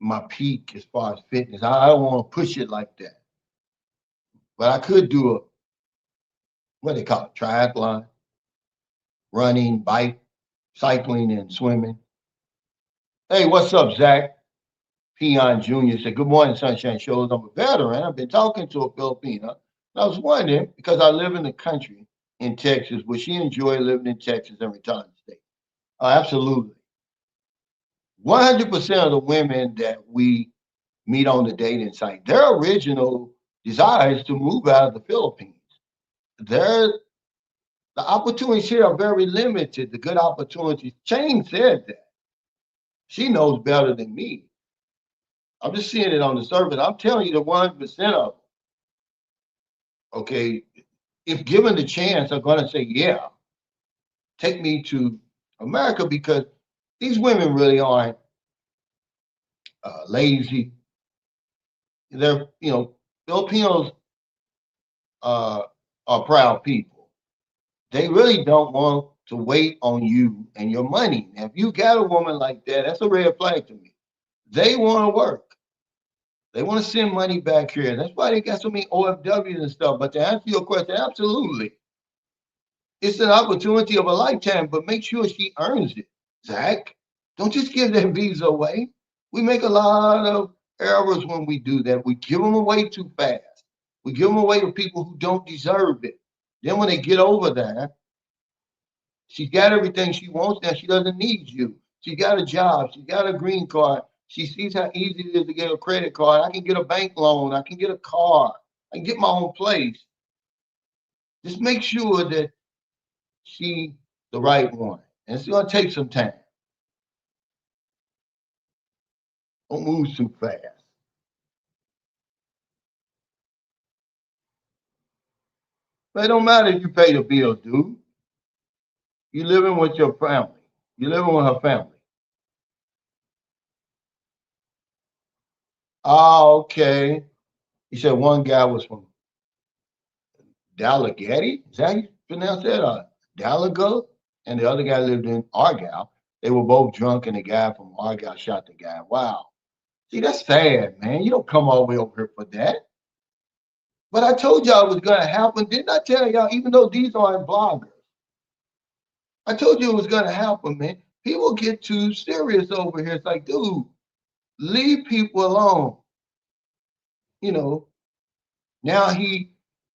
Speaker 1: my peak as far as fitness. I don't want to push it like that, but I could do a what they call it, triathlon, running, bike, cycling, and swimming. Hey, what's up, Zach? Peon Jr. said, good morning, Sunshine Shows. I'm a veteran. I've been talking to a Filipina. I was wondering, because I live in the country in Texas, would she enjoy living in Texas and return to the state? Absolutely. 100% of the women that we meet on the dating site, their original desire is to move out of the Philippines. Their The opportunities here are very limited, the good opportunities. Chang said that. She knows better than me. I'm just seeing it on the surface. I'm telling you the 100% of them, okay, if given the chance, are going to say, yeah, take me to America, because these women really aren't lazy. They're, Filipinos uh, are proud people. They really don't want to wait on you and your money. Now, if you got a woman like that, that's a red flag to me. They want to work. They want to send money back here. That's why they got so many OFWs and stuff. But to answer your question, absolutely. It's an opportunity of a lifetime, but make sure she earns it. Zach, don't just give that visa away. We make a lot of errors when we do that. We give them away too fast. We give them away to people who don't deserve it. Then when they get over there, she's got everything she wants now. She doesn't need you. She got a job. She got a green card. She sees how easy it is to get a credit card. I can get a bank loan. I can get a car. I can get my own place. Just make sure that she's the right one. And it's going to take some time. Don't move too fast. But it don't matter if you pay the bill, dude. You living with your family. You living with her family. Oh, okay. He said one guy was from Dalagatti. Is that how you pronounce that? Dalago? And the other guy lived in Argyle. They were both drunk, and the guy from Argyle shot the guy. Wow. See, that's sad, man. You don't come all the way over here for that. But I told y'all it was gonna happen. Didn't I tell y'all, even though these aren't bloggers, I told you it was gonna happen, man. People get too serious over here. It's like, dude, leave people alone. You know, now he's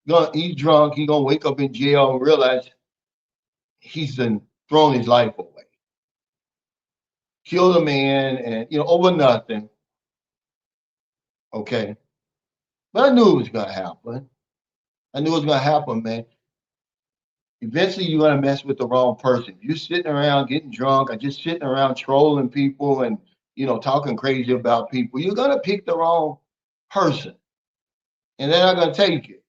Speaker 1: drunk, he gonna wake up in jail and realize he's been thrown his life away. Killed a man and over nothing. Okay. But I knew it was gonna happen. I knew it was gonna happen, man. Eventually you're gonna mess with the wrong person. You're sitting around getting drunk or just sitting around trolling people and talking crazy about people. You're gonna pick the wrong person, and they're not gonna take it.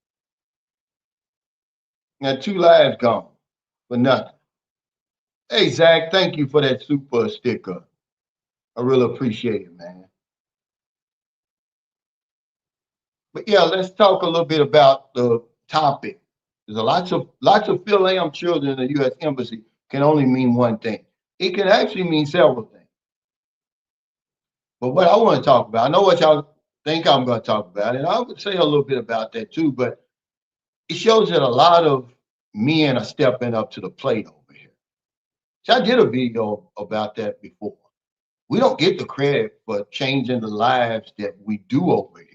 Speaker 1: Now 2 lives gone for nothing. Hey Zach, thank you for that super sticker. I really appreciate it, man. But yeah, let's talk a little bit about the topic. There's lots of Fil-Am children in the U.S. Embassy can only mean one thing. It can actually mean several things. But what I want to talk about, I know what y'all think I'm going to talk about, and I would say a little bit about that too. But it shows that a lot of men are stepping up to the plate over here. So I did a video about that before. We don't get the credit for changing the lives that we do over here.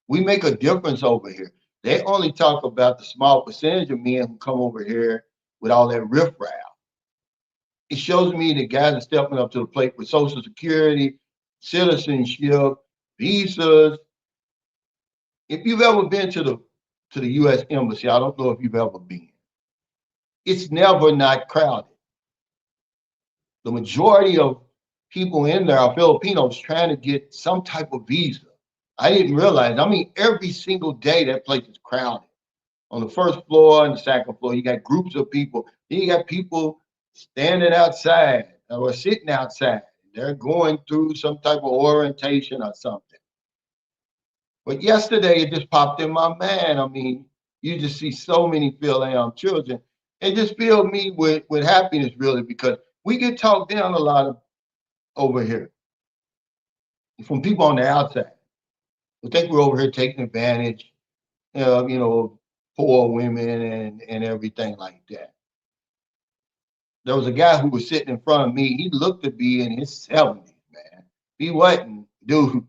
Speaker 1: We make a difference over here. They only talk about the small percentage of men who come over here with all that riffraff. It shows me that guys are stepping up to the plate with Social Security, citizenship, visas. If you've ever been to the U.S. Embassy, I don't know if you've ever been. It's never not crowded. The majority of people in there are Filipinos trying to get some type of visa. I didn't realize. I mean, every single day that place is crowded. On the first floor and the second floor, you got groups of people. Then you got people standing outside or sitting outside. They're going through some type of orientation or something. But yesterday, it just popped in my mind. I mean, you just see so many Fil-Am children. It just filled me with happiness, really, because we get talked down a lot of over here from people on the outside. We think we're over here taking advantage of, poor women and everything like that. There was a guy who was sitting in front of me. He looked to be in his 70s, man. He wasn't, dude.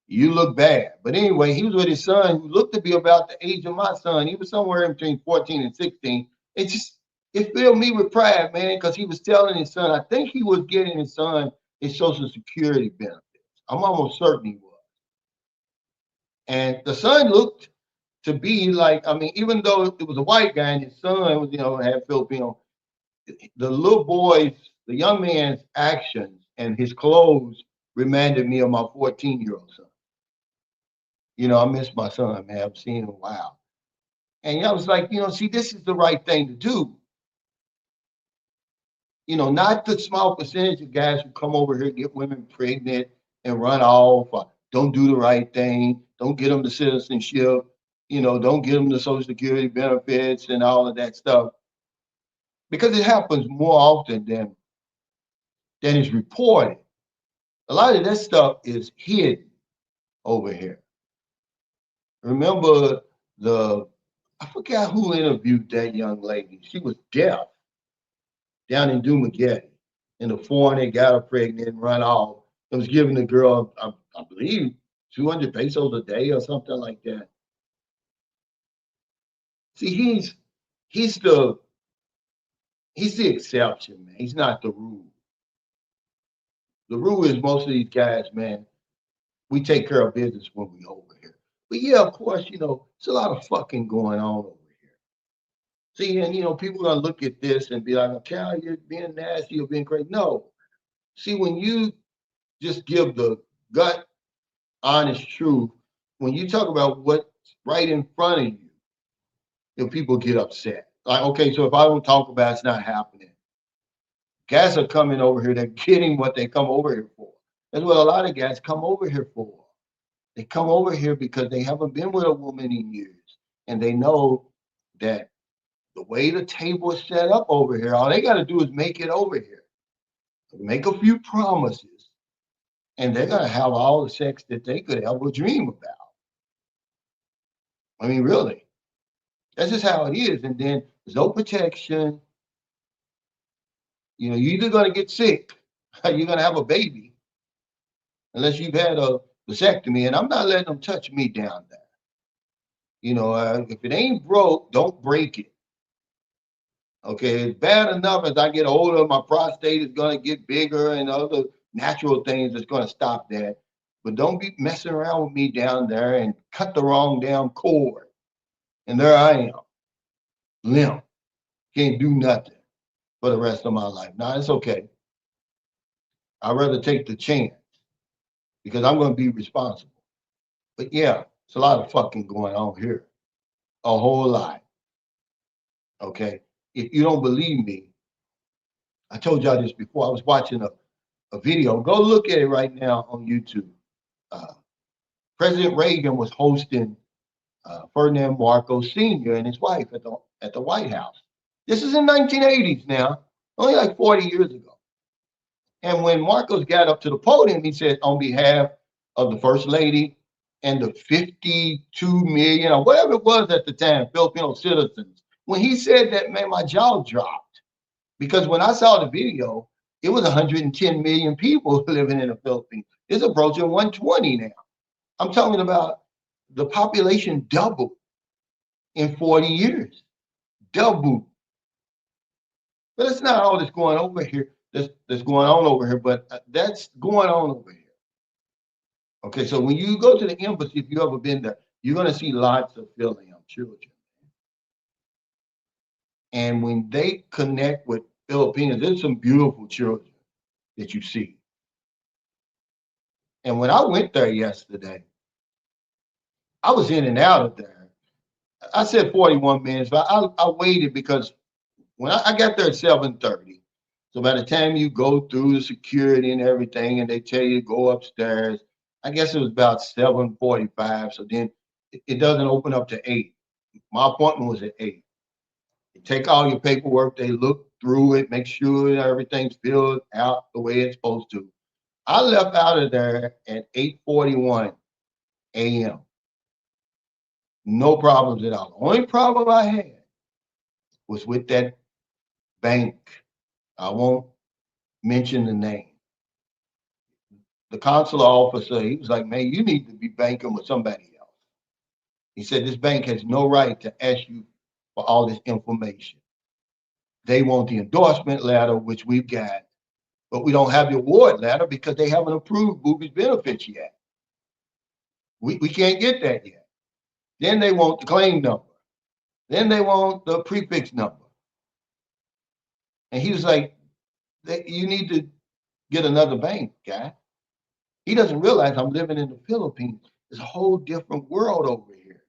Speaker 1: You look bad. But anyway, he was with his son who looked to be about the age of my son. He was somewhere in between 14 and 16. It filled me with pride, man, because he was telling his son, I think he was getting his son his Social Security benefits. I'm almost certain he was. And the son looked to be like, I mean, even though it was a white guy and his son was, had Filipino, the little boy's, the young man's actions and his clothes reminded me of my 14-year-old son. I miss my son, man. I haven't seen him in a while. And I was like, see, this is the right thing to do. Not the small percentage of guys who come over here, get women pregnant and run off, or don't do the right thing, don't get them the citizenship, don't get them the Social Security benefits and all of that stuff. Because it happens more often than is reported. A lot of that stuff is hidden over here. Remember I forgot who interviewed that young lady. She was deaf down in Dumaguete. And the foreigner got her pregnant and run off. It was giving the girl, I believe, 200 pesos a day or something like that. See, he's the he's the exception, man. He's not the rule. The rule is most of these guys, man, we take care of business when we over here. But yeah, of course, it's a lot of fucking going on over here. See, and people are gonna look at this and be like, okay, you're being nasty, you're being crazy. No. See, when you just give the gut, honest truth, when you talk about what's right in front of you, people get upset. Like, okay, so if I don't talk about it, it's not happening. Guys are coming over here, they're getting what they come over here for. That's what a lot of guys come over here for. They come over here because they haven't been with a woman in years. And they know that the way the table is set up over here, all they got to do is make it over here, make a few promises, and they're going to have all the sex that they could ever dream about. I mean, really, that's just how it is. And then there's no protection. You're either going to get sick, or you're going to have a baby, unless you've had a vasectomy. And I'm not letting them touch me down there. If it ain't broke, don't break it. Okay, it's bad enough as I get older, my prostate is going to get bigger and other natural things that's going to stop that. But don't be messing around with me down there and cut the wrong damn cord. And there I am, limp, can't do nothing for the rest of my life. Now, it's okay. I'd rather take the chance because I'm going to be responsible. But yeah, it's a lot of fucking going on here. A whole lot. Okay. If you don't believe me, I told y'all this before. I was watching a video. Go look at it right now on YouTube. Uh, President Reagan was hosting Ferdinand Marcos Sr. and his wife at the White House. This is in 1980s now, only like 40 years ago. And when Marcos got up to the podium, he said, on behalf of the First Lady and the 52 million or whatever it was at the time, Filipino citizens, when he said that, man, my jaw dropped. Because when I saw the video, it was 110 million people living in the Philippines. It's approaching 120 now. I'm talking about the population doubled in 40 years. Doubled. But it's not all that's going over here. That's going on over here, but that's going on over here. Okay, so when you go to the embassy, if you've ever been there, you're going to see lots of Fil-Am children. And when they connect with Filipinos, there's some beautiful children that you see. And when I went there yesterday, I was in and out of there. I said 41 minutes, but I waited because when I got there at 7:30, so by the time you go through the security and everything, and they tell you to go upstairs, I guess it was about 7:45. So then it doesn't open up to 8. My appointment was at 8. You take all your paperwork, they look through it, make sure everything's filled out the way it's supposed to. I left out of there at 8:41 a.m. No problems at all. The only problem I had was with that bank. I won't mention the name. The consular officer, he was like, man, you need to be banking with somebody else. He said, this bank has no right to ask you for all this information. They want the endorsement letter, which we've got, but we don't have the award letter because they haven't approved Booby's benefits yet. We can't get that yet. Then they want the claim number. Then they want the prefix number. And he was like, you need to get another bank, guy. He doesn't realize I'm living in the Philippines. It's a whole different world over here.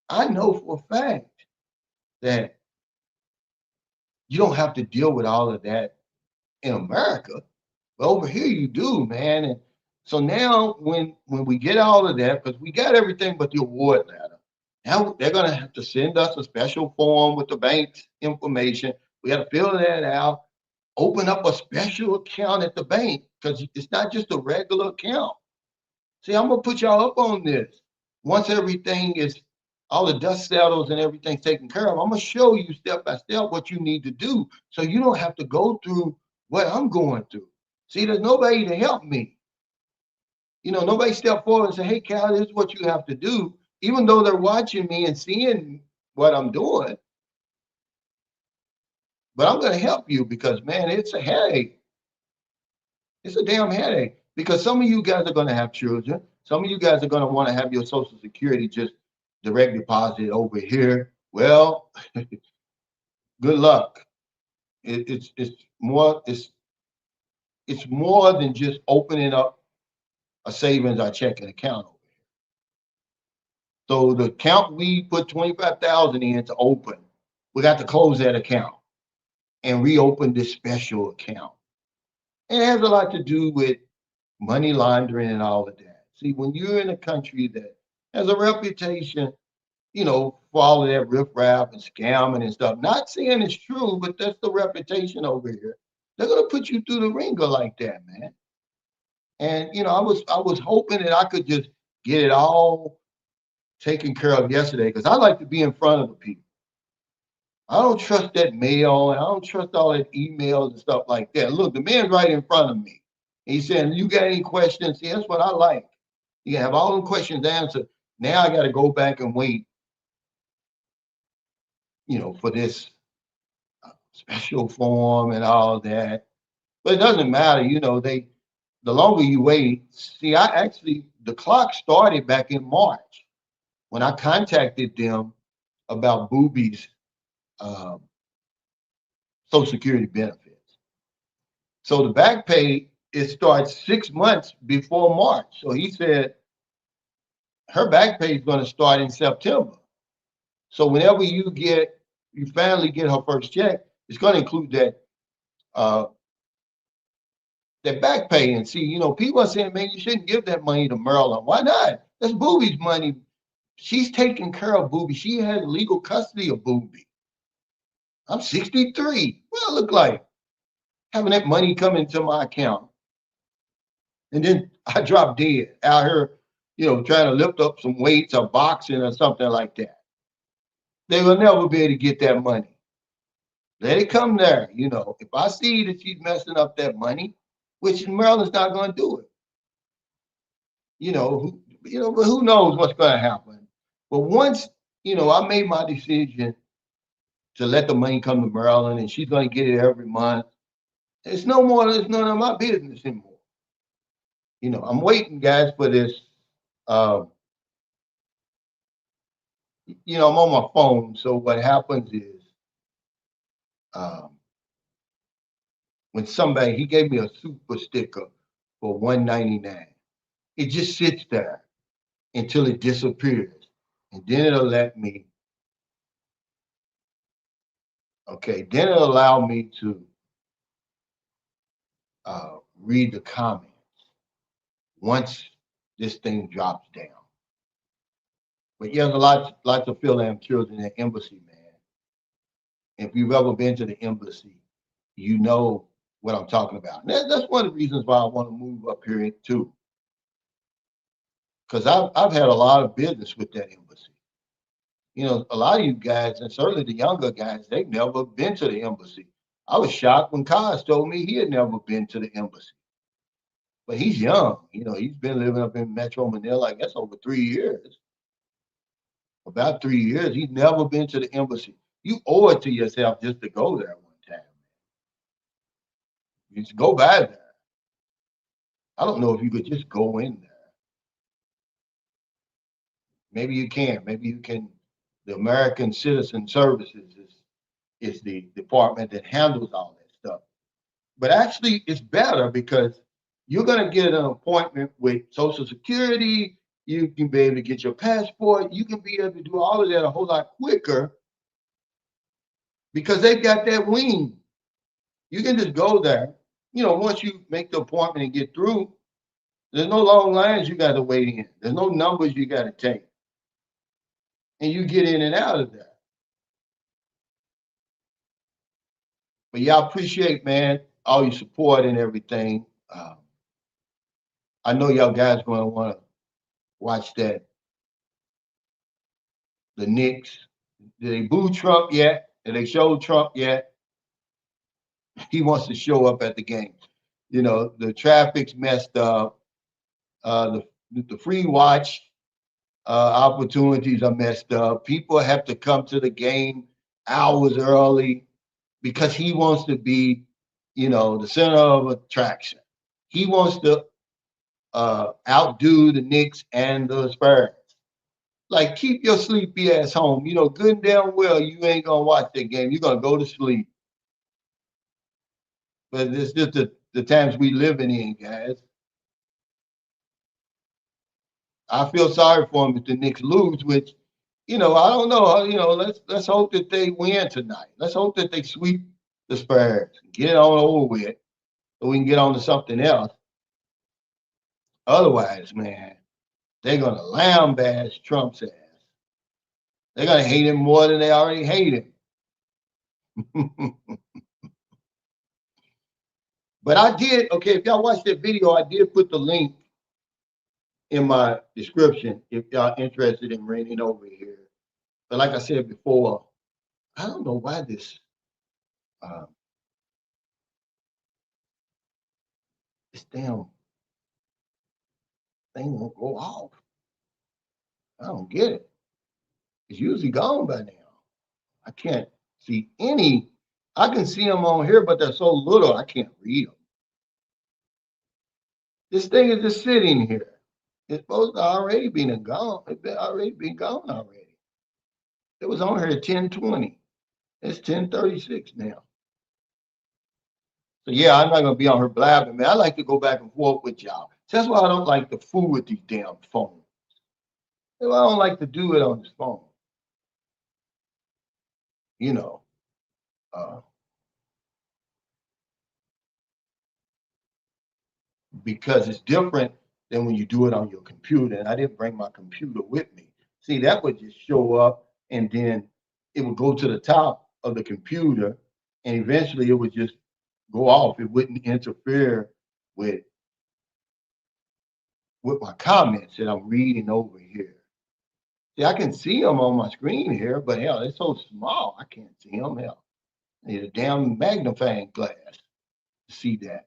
Speaker 1: I know for a fact that you don't have to deal with all of that in America, but over here you do, man. And so now when we get all of that, because we got everything but the award letter, now they're going to have to send us a special form with the bank's information. We got to fill that out, open up a special account at the bank because it's not just a regular account. See, I'm going to put y'all up on this. Once everything is, all the dust settles and everything's taken care of, I'm going to show you step by step what you need to do so you don't have to go through what I'm going through. See, there's nobody to help me. Nobody step forward and say, hey, Cal, this is what you have to do. Even though they're watching me and seeing what I'm doing, but I'm going to help you because, man, it's a headache. It's a damn headache because some of you guys are going to have children. Some of you guys are going to want to have your Social Security just direct deposit over here. Well, good luck. It's more than just opening up a savings or checking account over here. So the account we put 25,000 in to open, we got to close that account and reopen this special account. And it has a lot to do with money laundering and all of that. See, when you're in a country that has a reputation, for all of that riffraff and scamming and stuff, not saying it's true, but that's the reputation over here. They're gonna put you through the ringer like that, man. And I was hoping that I could just get it all taken care of yesterday because I like to be in front of the people. I don't trust that mail and I don't trust all that emails and stuff like that. Look, the man's right in front of me. He's saying, "You got any questions?" See, that's what I like. You can have all the questions answered. Now I got to go back and wait, for this special form and all that. But it doesn't matter, the longer you wait. See, the clock started back in March when I contacted them about Booby's um, Social Security benefits. So the back pay, it starts 6 months before March. So he said her back pay is going to start in September. So whenever you finally get her first check, it's going to include uh, that back pay. And see, people are saying, man, you shouldn't give that money to Maryland. Why not? That's Booby's money. She's taking care of Booby. She has legal custody of Booby. I'm 63. What I look like? Having that money come into my account. And then I drop dead out here, trying to lift up some weights or boxing or something like that. They will never be able to get that money. Let it come there. If I see that she's messing up that money, which Maryland's not going to do it, but who knows what's going to happen. But once, I made my decision to let the money come to Maryland and she's going to get it every month, it's none of my business anymore. I'm waiting, guys, for this. Uh, I'm on my phone. So what happens is um, when he gave me a super sticker for $1.99. It just sits there until it disappears. And then it'll let me, okay, then it'll allow me to read the comments once this thing drops down. But yeah, there's lots of Fil-Am children in the embassy, man. If you've ever been to the embassy, you know what I'm talking about. And that's one of the reasons why I want to move up here too. Because I've had a lot of business with that embassy. A lot of you guys, and certainly the younger guys, they've never been to the embassy. I was shocked when Kaz told me he had never been to the embassy. But he's young. He's been living up in Metro Manila, I guess, over 3 years. About 3 years. He's never been to the embassy. You owe it to yourself just to go there one time. You just go by there. I don't know if you could just go in there. Maybe you can. Maybe you can. The American Citizen Services is the department that handles all that stuff. But actually, it's better because you're going to get an appointment with Social Security. You can be able to get your passport. You can be able to do all of that a whole lot quicker because they've got that wing. You can just go there. Once you make the appointment and get through, there's no long lines you got to wait in. There's no numbers you got to take. And you get in and out of there. But yeah, I appreciate, man, all your support and everything. I know y'all guys going to want to watch that. The Knicks. Did they boo Trump yet? Did they show Trump yet? He wants to show up at the game. The traffic's messed up. The free watch opportunities are messed up. People have to come to the game hours early because he wants to be, the center of attraction. He wants to outdo the Knicks and the Spurs. Like, keep your sleepy ass home. Good and damn well you ain't gonna watch that game. You're gonna go to sleep. But it's just the times we living in, guys. I feel sorry for them if the Knicks lose, which, I don't know. Let's hope that they win tonight. Let's hope that they sweep the Spurs. Get it on over with so we can get on to something else. Otherwise, man, they're gonna lambaste Trump's ass. They're gonna hate him more than they already hate him. But I did, okay, if y'all watched that video, I did put the link in my description if y'all interested in renting over here. But like I said before, I don't know why uh, this damn thing won't go off. I don't get it. It's usually gone by now. I can't see any. I can see them on here, but they're so little I can't read them. This thing is just sitting here. It's supposed to already be gone. It's been already been gone already. It was on here at 10:20. It's 10:36 now. So yeah, I'm not gonna be on her blabbing, man. I like to go back and forth with y'all. That's why I don't like to fool with these damn phones. That's why I don't like to do it on this phone. You know, uh, because it's different than when you do it on your computer. And I didn't bring my computer with me. See, that would just show up and then it would go to the top of the computer and eventually it would just go off. It wouldn't interfere with my comments that I'm reading over here. See, I can see them on my screen here, but hell, it's so small, I can't see them. Hell, I need a damn magnifying glass to see that.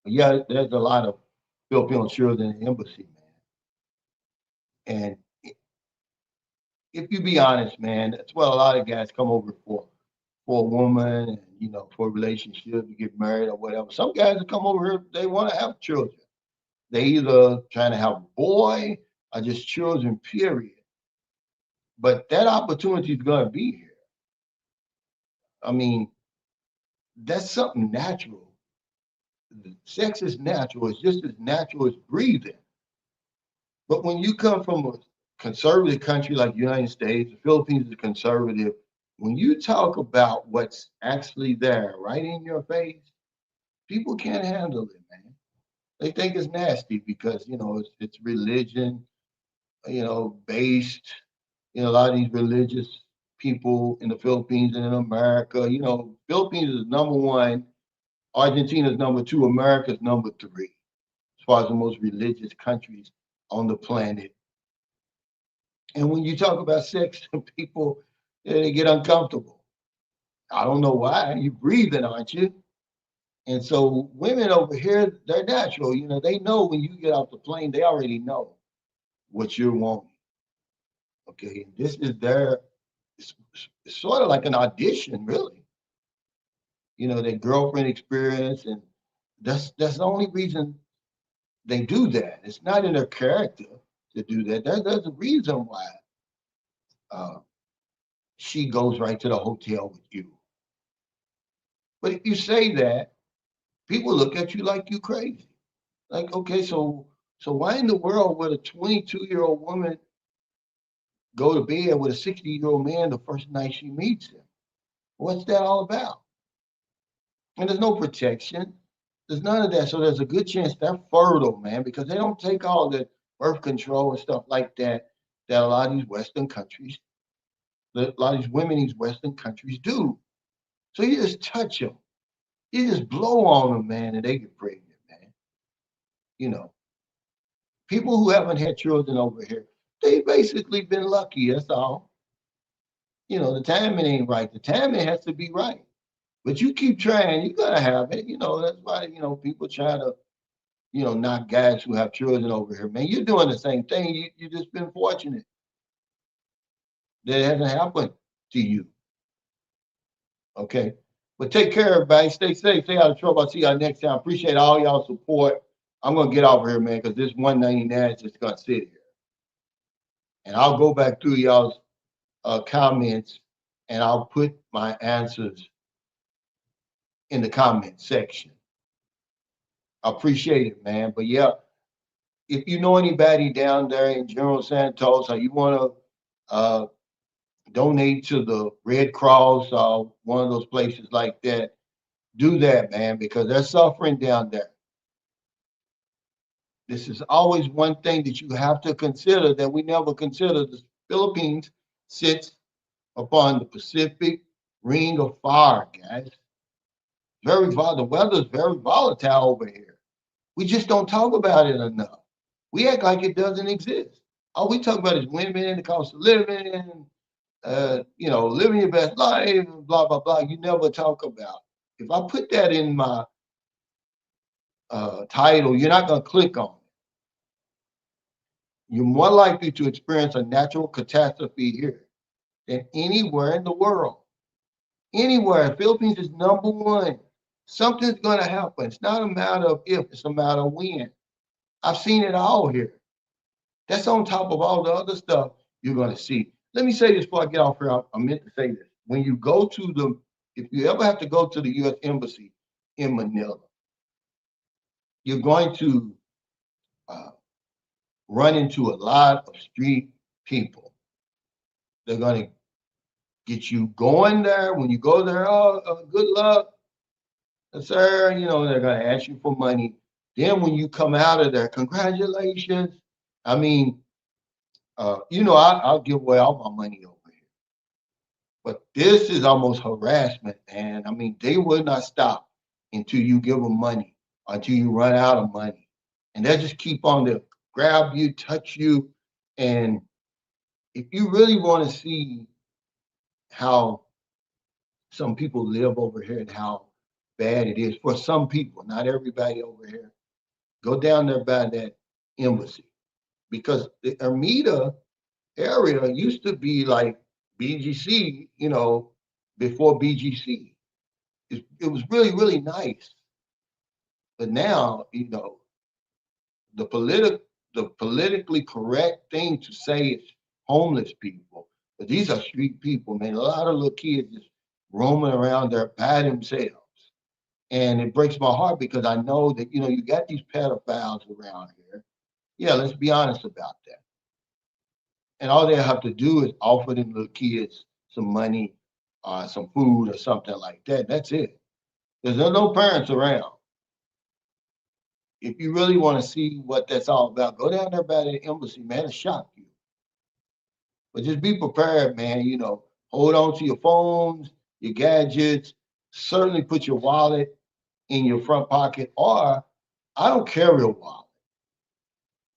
Speaker 1: But yeah, there's a lot of Filipino children in the embassy, man. And if you be honest, man, that's what a lot of guys come over for a woman and for a relationship, to get married or whatever. Some guys that come over here, they want to have children. They either trying to have a boy or just children, period. But that opportunity is gonna be here. I mean, that's something natural. Sex is natural. It's just as natural as breathing. But when you come from a conservative country like the United States, the Philippines is conservative. When you talk about what's actually there, right in your face, people can't handle it, man. They think it's nasty because it's religion, based. A lot of these religious people in the Philippines and in America. Philippines is number one, Argentina is number two, America is number three, as far as the most religious countries on the planet. And when you talk about sex, people they get uncomfortable. I don't know why. You're breathing, aren't you? And so women over here, they're natural. They know when you get off the plane, they already know what you're wanting. Okay, this is it's sort of like an audition, really. Their girlfriend experience, and that's the only reason they do that. It's not in their character to do that. There's a reason why uh, she goes right to the hotel with you. But if you say that, people look at you like you crazy. Like, okay, so why in the world would a 22-year-old woman go to bed with a 60-year-old man the first night she meets him? What's that all about? And there's no protection. There's none of that. So there's a good chance they're fertile, man, because they don't take all the birth control and stuff like that a lot of these Western countries, a lot of these women in these Western countries do. So you just touch them. You just blow on them, man, and they get pregnant, man. You know, people who haven't had children over here, they basically been lucky. That's all. The timing ain't right. The timing has to be right. But you keep trying, you're gonna have it. That's why, people try to, knock guys who have children over here. Man, you're doing the same thing. You just been fortunate that it hasn't happened to you. Okay. But take care, everybody. Stay safe, stay out of trouble. I'll see y'all next time. Appreciate all y'all support. I'm gonna get over here, man, because this 199 is just gonna sit here. And I'll go back through y'all's comments and I'll put my answers in the comment section. I appreciate it, man. But yeah, if you know anybody down there in General Santos, or you want to donate to the Red Cross or one of those places like that, do that, man, because they're suffering down there. This is always one thing that you have to consider that we never consider. The Philippines sits upon the Pacific Ring of Fire, guys. The weather is very volatile over here. We just don't talk about it enough. We act like it doesn't exist. All we talk about is women, the cost of living, living your best life, blah, blah, blah. You never talk about. If I put that in my title, you're not going to click on it. You're more likely to experience a natural catastrophe here than anywhere in the world. Anywhere. The Philippines is number one. Something's going to happen. It's not a matter of if, it's a matter of when. I've seen it all here. That's on top of all the other stuff you're going to see. Let me say this before I get off here. I meant to say this. When you go to if you ever have to go to the U.S. Embassy in Manila, you're going to uh, run into a lot of street people. They're going to get you going there. When you go there, good luck, sir. They're going to ask you for money. Then when you come out of there, congratulations. I mean, I'll give away all my money over here. But this is almost harassment, and I mean, they will not stop until you give them money, until you run out of money. And they just keep on to grab you, touch you. And if you really want to see how some people live over here and how bad it is for some people, not everybody over here, go down there by that embassy. Because the Ermita area used to be like BGC, before BGC. It was really, really nice. But now, the politically correct thing to say is homeless people. But these are street people, man. A lot of little kids just roaming around there by themselves. And it breaks my heart because I know that, you got these pedophiles around here. Yeah, let's be honest about that. And all they have to do is offer them little kids some money, some food, or something like that. That's it. There's no parents around. If you really want to see what that's all about, go down there by the embassy, man. It'll shock you. But just be prepared, man. Hold on to your phones, your gadgets. Certainly put your wallet in your front pocket, or I don't carry a wallet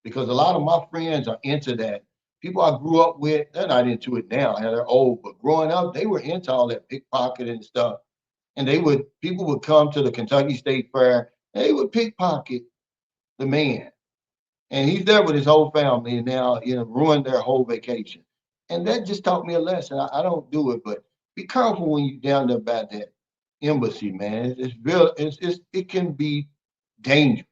Speaker 1: because a lot of my friends are into that. People I grew up with, they're not into it now. They're old, but growing up, they were into all that pickpocket and stuff. And people would come to the Kentucky State Fair, and they would pickpocket the man. And he's there with his whole family, and now, ruined their whole vacation. And that just taught me a lesson. I don't do it, but be careful when you're down there by that embassy, man. It's real. It can be dangerous.